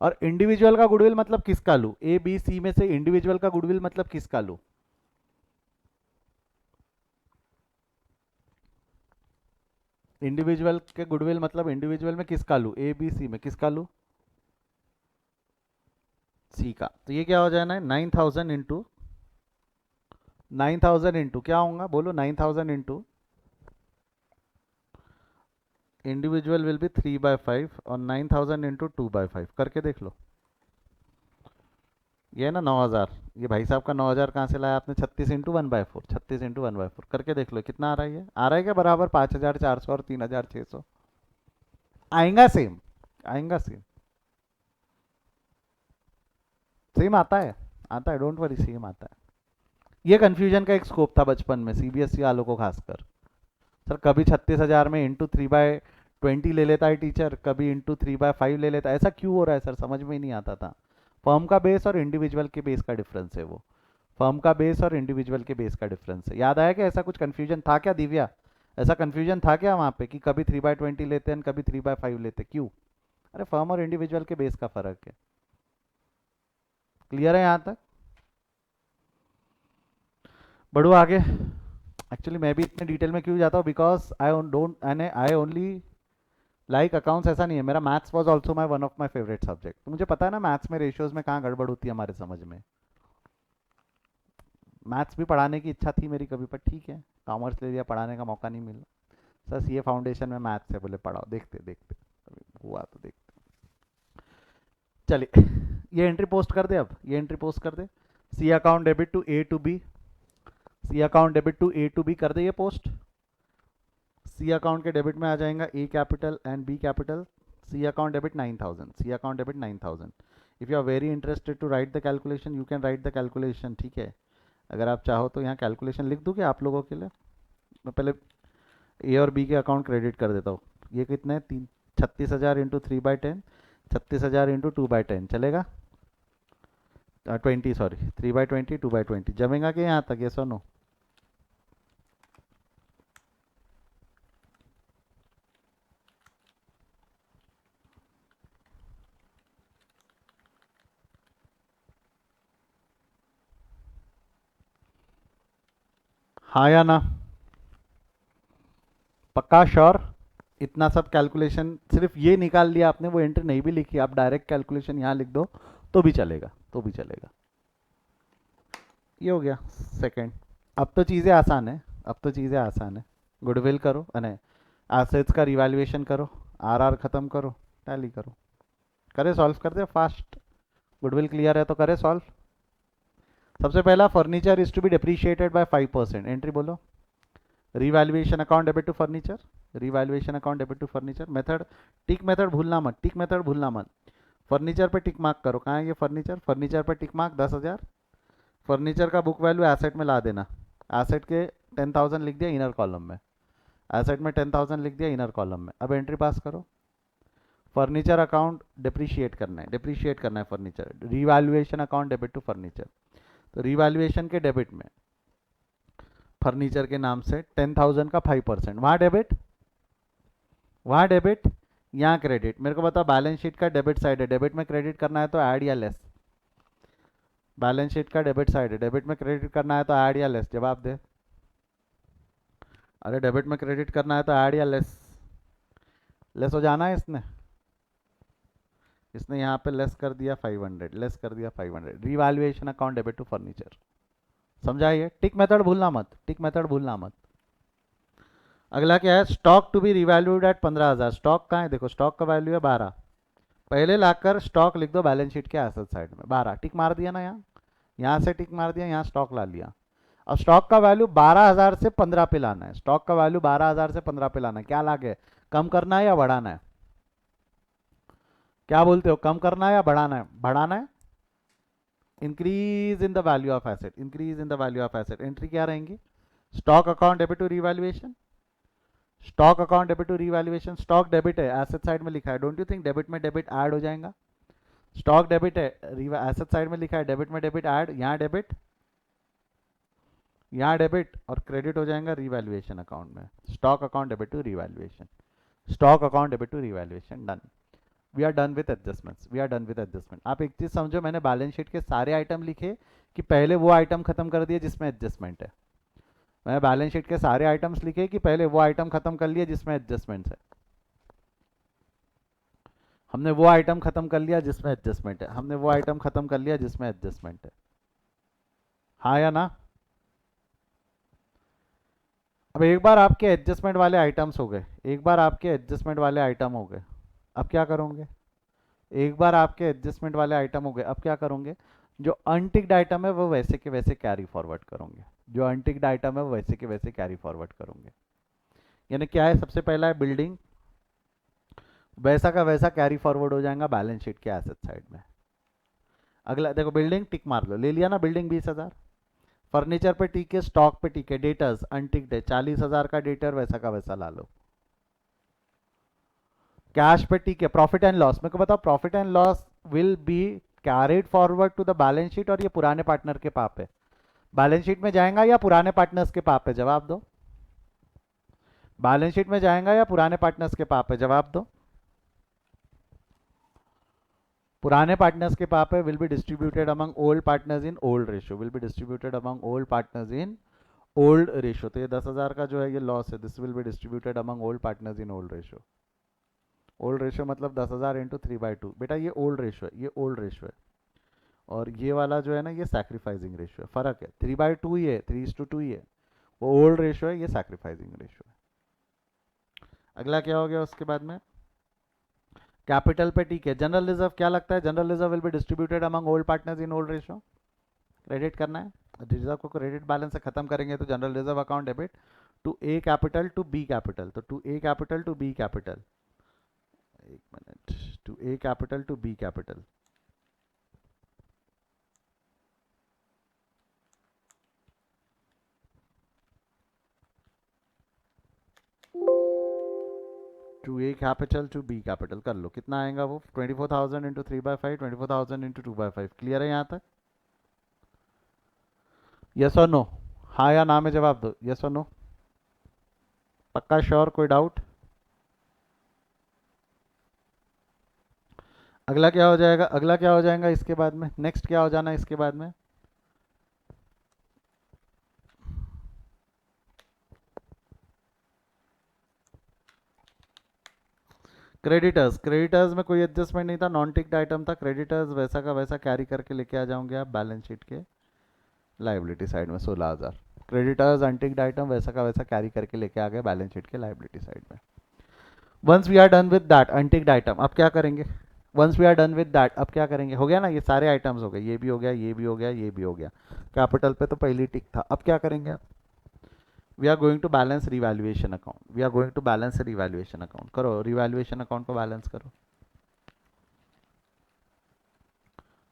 [SPEAKER 1] और इंडिविजुअल का गुडविल मतलब किसका लूं, ए बी सी में से इंडिविजुअल का गुडविल मतलब किसका लूं. इंडिविजुअल के गुडविल मतलब इंडिविजुअल में किसका लूं, ए बी सी में किसका लूं, सी का. तो ये क्या हो जाना है 9,000 इंटू 9,000 इंटू क्या होगा बोलो, 9,000 इंटू इंडिविजुअल विल बी 3/5 और 9,000 इंटू 2/5 करके देख लो. ये है ना 9,000, ये भाई साहब का 9,000 कहाँ से लाया आपने, 36 इंटू 1/4, 36 इंटू 1/4 करके देख लो कितना आ रहा है. ये आ रहा है क्या बराबर 5,400 और 3,600 आएगा, सेम आएगा, सेम सेम आता है, आता है, डोंट वरी, सेम आता है. ये कंफ्यूजन का एक स्कोप था बचपन में सीबीएसई वालों को खासकर. सर कभी 36,000 में इंटू 3/20 ले लेता है टीचर, कभी इंटू 3/5 ले लेता है, ऐसा क्यों हो रहा है सर, समझ में ही नहीं आता था. फर्म का बेस और इंडिविजुअल के बेस का डिफरेंस है वो, फर्म का बेस और इंडिविजुअल के बेस का डिफरेंस है. याद आया क्या, ऐसा कुछ कंफ्यूजन था क्या दिव्या, ऐसा कंफ्यूजन था क्या वहाँ पे कि कभी 3/20 लेते हैं कभी 3/5 लेते हैं, क्यों. अरे फर्म और इंडिविजुअल के बेस का फर्क है. क्लियर है यहाँ तक, बढ़ो आगे. एक्चुअली मैं भी इतने डिटेल में क्यों जाता हूँ, because I only like accounts ऐसा नहीं है, मेरा maths was also my one of my favourite subject, तो मुझे पता है ना मैथ्स में रेशियोज में कहाँ गड़बड़ होती है हमारे समझ में। मैथ्स भी पढ़ाने की इच्छा थी मेरी कभी, पर ठीक है कॉमर्स ले लिया, पढ़ाने का मौका नहीं मिला। सर सीए फाउंडेशन में मैथ्स है, बोले पढ़ाओ, देखते देखते कभी हुआ तो देखते। चलिए ये एंट्री पोस्ट कर दे, अब ये एंट्री पोस्ट कर दे, C account debit to A to B, C account debit to A to B कर दे ये पोस्ट। सी अकाउंट के डेबिट में आ जाएगा A capital and B capital. C account debit 9000, C account debit 9000। If you are very interested to write the calculation you can write the calculation, ठीक है। अगर आप चाहो तो यहाँ कैलकुलेशन लिख दूँ क्या आप लोगों के लिए। मैं पहले ए और बी के अकाउंट क्रेडिट कर देता हूँ। ये कितने हैं, 36,000 इंटू 3/10, 36,000 इंटू 2/10 चलेगा, 20 सॉरी 3/20 2/20 जमेगा कि यहाँ तक, ये सुनो। हाँ या ना, पक्का श्योर। इतना सब कैलकुलेशन सिर्फ ये निकाल लिया आपने, वो एंट्री नहीं भी लिखी, आप डायरेक्ट कैलकुलेशन यहाँ लिख दो तो भी चलेगा, तो भी चलेगा। ये हो गया सेकंड। अब तो चीज़ें आसान है, अब तो चीज़ें आसान है। गुडविल करो, अने एसेट्स का रिवैल्यूएशन करो, आरआर ख़त्म करो, टैली करो, करे सॉल्व कर दे फास्ट। गुडविल क्लियर है तो करे सॉल्व। सबसे पहला furniture is to be depreciated by 5%, entry बोलो। Revaluation account debit to furniture, revaluation account debit to furniture. Method tick method भूलना मत, टिक मेथड भूलना मत। फर्नीचर पे टिक मार्क करो, कहाँ है ये फर्नीचर, फर्नीचर पे टिक मार्क 10,000। फर्नीचर का बुक वैल्यू एसेट में ला देना, एसेट के 10,000 लिख दिया इनर कॉलम में, एसेट में 10,000 लिख दिया इनर कॉलम में। अब एंट्री पास करो। फर्नीचर अकाउंट डिप्रिशिएट करना है, डिप्रिशिएट करना है furniture. Revaluation account debit to furniture, तो रिवैल्यूएशन के डेबिट में फर्नीचर के नाम से 10,000 का 5%, वहाँ डेबिट, वहाँ डेबिट, यहाँ क्रेडिट। मेरे को बताओ बैलेंस शीट का डेबिट साइड है, डेबिट में क्रेडिट करना है तो ऐड या लेस। बैलेंस शीट का डेबिट साइड है, डेबिट में क्रेडिट करना है तो ऐड या लेस, जवाब दे। अरे डेबिट में क्रेडिट करना है तो ऐड या लेस, लेस हो जाना है इसने, इसने यहाँ पे लेस कर दिया 500, लेस कर दिया 500। Revaluation account debit to furniture, समझाइए। टिक मेथड भूलना मत, टिक मेथड भूलना मत। अगला क्या है, stock to be revalued at 15,000। Stock कहाँ है, देखो स्टॉक का वैल्यू है 12, पहले लाकर स्टॉक लिख दो बैलेंस शीट के एसेट साइड में, 12 टिक मार दिया ना, यहाँ यहाँ से टिक मार दिया, यहाँ स्टॉक ला लिया। अब स्टॉक का वैल्यू 12,000 से 15 पे लाना है, स्टॉक का वैल्यू 12,000 से 15 पे लाना है। क्या लाके, कम करना है या बढ़ाना है, क्या बोलते हो, कम करना है या बढ़ाना है, बढ़ाना है। Increase in the value of asset, increase in the value of asset. Entry क्या रहेंगी, stock account debit to revaluation, stock account debit to revaluation. Stock debit है, एसेट साइड में लिखा है, डोंट यू थिंक डेबिट में debit add हो जाएगा। Stock debit है, एसेट साइड में लिखा है, डेबिट में डेबिट ऐड, यहाँ डेबिट, यहाँ डेबिट, और क्रेडिट हो जाएगा रिवैल्यूएशन अकाउंट में। Stock account debit to revaluation, stock account debit to revaluation, done. We are done with adjustments, we are done with adjustment. आप एक चीज समझो, मैंने बैलेंस शीट के सारे आइटम लिखे कि पहले वो आइटम खत्म कर दिए जिसमें एडजस्टमेंट है। मैंने बैलेंस शीट के सारे आइटम्स लिखे कि पहले वो आइटम खत्म कर लिए जिसमें एडजस्टमेंट है। हमने वो आइटम खत्म कर लिया जिसमें एडजस्टमेंट है, हमने वो आइटम खत्म कर लिया जिसमें एडजस्टमेंट है। हाँ या ना। अब एक बार आपके एडजस्टमेंट वाले आइटम्स हो गए, एक बार आपके एडजस्टमेंट वाले आइटम हो गए, अब क्या करोगे, एक बार आपके एडजस्टमेंट वाले आइटम हो गए, अब क्या करोगे, जो अनटिक्ड आइटम है वो वैसे के वैसे कैरी फॉरवर्ड करोगे, जो अनटिक्ड आइटम है वो वैसे के वैसे कैरी फॉरवर्ड करोगे। यानी क्या है, सबसे पहला है बिल्डिंग, वैसा का वैसा कैरी फॉरवर्ड हो जाएगा बैलेंस शीट के एसेट साइड में। अगला देखो, बिल्डिंग टिक मार लो, ले लिया ना बिल्डिंग 20,000। फर्नीचर पे टिक है, स्टॉक पे टिक है, डेटर्स अनटिक्ड है, 40,000 का डेटर वैसा का वैसा ला लो। कैश पे टिक है, प्रॉफिट एंड लॉस, मेरे को बताओ profit and loss will be carried forward to the balance sheet और ये पुराने पार्टनर के पाप है, बैलेंस शीट में जाएगा या पुराने पार्टनर्स के पाप है, जवाब दो। बैलेंस शीट में जाएगा या पुराने पार्टनर्स के पाप है, जवाब दो। पुराने पार्टनर्स के पाप है, will be distributed among old partners in old ratio, will be distributed among old partners in old ratio. तो ये 10,000 का जो है ये लॉस है, this will be distributed among old partners in old ratio. Old ratio मतलब 10,000 into 3/2। बेटा ये ओल्ड रेशियो है, ये ओल्ड रेशियो है, और ये वाला जो है ना ये सैक्रिफाइसिंग रेशियो है, फर्क है। 3/2 ही है, 3:2 ही है। वो ओल्ड रेशियो है, ये सैक्रिफाइसिंग रेशियो है। अगला क्या हो गया उसके बाद में, कैपिटल पे ठीक है। जनरल रिजर्व क्या लगता है, general reserve will be distributed among old partners in old ratio. Credit करना है रिजर्व को, क्रेडिट बैलेंस से खत्म करेंगे तो general reserve account debit to A capital to B capital, तो to A capital to B capital, एक minute, to A capital to B capital. To A capital to B capital कर लो, कितना आएगा वो, 24,000 इंटू 3/5, 24,000 इंटू 2/5। क्लियर है यहाँ तक? यस और नो, हाँ या ना में जवाब दो, यस और नो, पक्का श्योर, कोई डाउट? अगला क्या हो जाएगा, अगला क्या हो जाएगा इसके बाद में, नेक्स्ट क्या हो जाना है इसके बाद में, क्रेडिटर्स। क्रेडिटर्स में कोई एडजस्टमेंट नहीं था, नॉन टिक्ड आइटम था, क्रेडिटर्स वैसा का वैसा कैरी करके लेके आ जाओगे आप बैलेंस शीट के लाइबिलिटी साइड में 16,000। क्रेडिटर्स अनटिक्ड आइटम वैसा का वैसा कैरी करके लेके आ गए बैलेंस शीट के लाइबिलिटी साइड में। Once we are done with that unticked item, अब क्या करेंगे, once we are done with that अब क्या करेंगे, हो गया ना ये सारे आइटम्स हो गए, ये भी हो गया, ये भी हो गया, ये भी हो गया। कैपिटल पे तो पहली टिक था, अब क्या करेंगे, we are going to balance revaluation account, we are going to balance revaluation account. करो रिवैल्यूएशन अकाउंट को बैलेंस करो,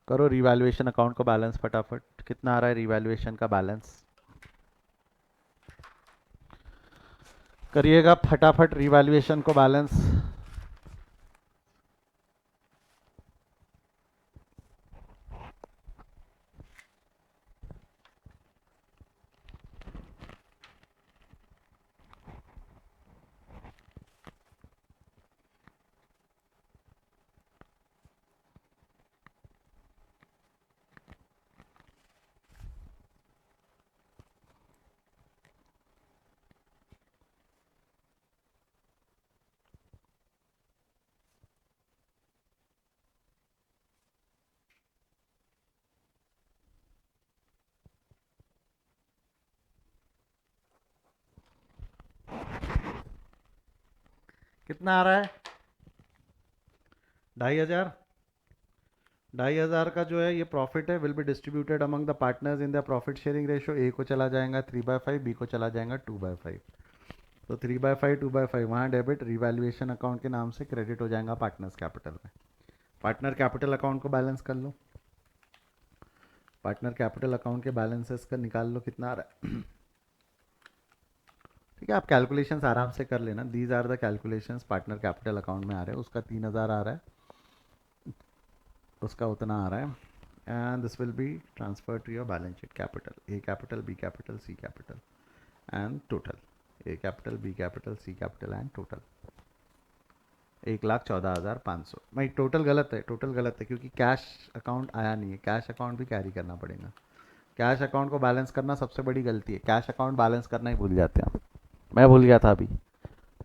[SPEAKER 1] करो रिवैल्यूएशन अकाउंट को बैलेंस फटाफट। कितना आ रहा है रिवैल्यूएशन का बैलेंस, करिएगा फटाफट रिवैल्यूएशन को बैलेंस। कितना आ रहा है, 2,500। 2,500 का जो है ये प्रॉफिट है, will be distributed among the partners in the profit sharing ratio. A को चला जाएगा 3/5, बी को चला जाएगा 2/5। तो 3/5 2/5 वहाँ डेबिट, रिवैल्यूएशन अकाउंट के नाम से क्रेडिट हो जाएगा पार्टनर्स कैपिटल में। पार्टनर कैपिटल अकाउंट को बैलेंस कर लो, पार्टनर कैपिटल अकाउंट के बैलेंसेस का निकाल लो कितना आ रहा है। ठीक है, आप कैलकुलेशंस आराम से कर लेना, these are the calculations. Partner capital account में आ रहे हैं, उसका 3,000 आ रहा है, उसका उतना आ रहा है, and this will be transfer to your balance sheet capital, A capital B capital C capital and total, A capital B capital C capital and total 1,14,500। नहीं टोटल गलत है, टोटल गलत है क्योंकि कैश अकाउंट आया नहीं है, कैश अकाउंट भी कैरी करना पड़ेगा। कैश अकाउंट को बैलेंस करना सबसे बड़ी गलती है, कैश अकाउंट बैलेंस करना ही भूल जाते हैं। मैं भूल गया था अभी,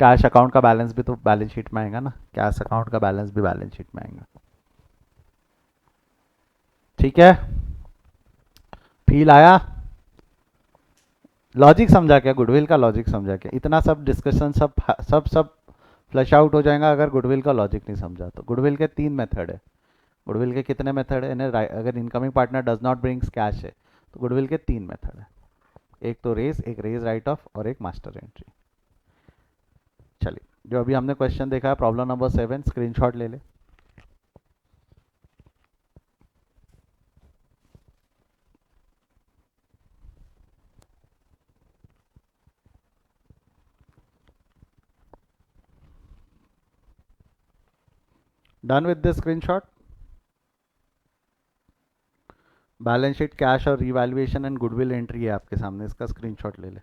[SPEAKER 1] कैश अकाउंट का बैलेंस भी तो बैलेंस शीट में आएगा ना, कैश अकाउंट का बैलेंस भी बैलेंस शीट में आएगा। ठीक है, फील आया, लॉजिक समझा क्या, गुडविल का लॉजिक समझा क्या, इतना सब डिस्कशन सब सब सब फ्लश आउट हो जाएगा अगर गुडविल का लॉजिक नहीं समझा तो। गुडविल के 3 मेथड है, गुडविल के कितने मेथड है, अगर incoming partner does not brings cash है तो गुडविल के 3 मेथड है, एक तो रेज, एक रेज राइट ऑफ और एक मास्टर एंट्री। चलिए, जो अभी हमने क्वेश्चन देखा है प्रॉब्लम नंबर 7, स्क्रीनशॉट ले ले। Done with the screenshot, balance sheet cash और रिवैल्यूएशन एंड गुडविल एंट्री है आपके सामने, इसका स्क्रीनशॉट ले ले।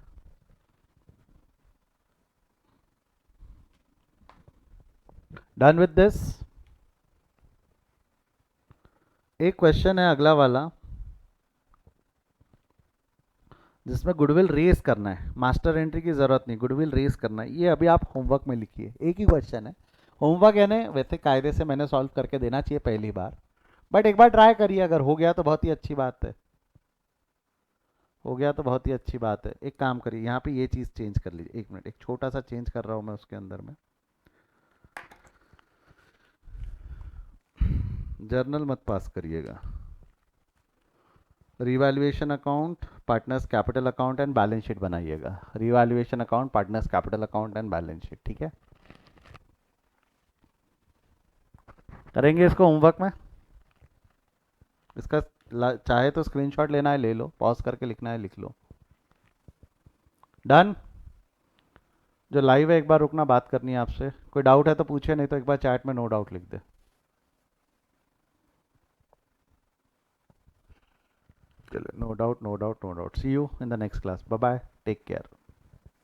[SPEAKER 1] Done with this. एक क्वेश्चन है अगला वाला जिसमें गुडविल रेस करना है, मास्टर एंट्री की जरूरत नहीं, गुडविल रेस करना है, ये अभी आप होमवर्क में लिखिए, एक ही क्वेश्चन है, होमवर्क यानी वैसे कायदे से मैंने सॉल्व करके देना चाहिए पहली बार, बट एक बार ट्राई करिए, अगर हो गया तो बहुत ही अच्छी बात है। हो गया तो बहुत ही अच्छी बात है। एक काम करिए, यहाँ पे ये चीज़ चेंज कर लीजिए, एक मिनट, एक छोटा सा चेंज कर रहा हूँ मैं उसके अंदर में। जर्नल मत पास करिएगा। Revaluation account, partners capital account and balance sheet बनाइएगा। Revaluation account, partners capital account and balance sheet, ठीक है? करेंगे इसको होमवर्क में। इसका चाहे तो स्क्रीनशॉट लेना है ले लो, पॉज करके लिखना है लिख लो। डन। जो लाइव है एक बार रुकना, बात करनी है आपसे। कोई डाउट है तो पूछे, नहीं तो एक बार चैट में नो डाउट लिख दे। चलो, no doubt no doubt no doubt. See you in the next class. Bye bye, take care.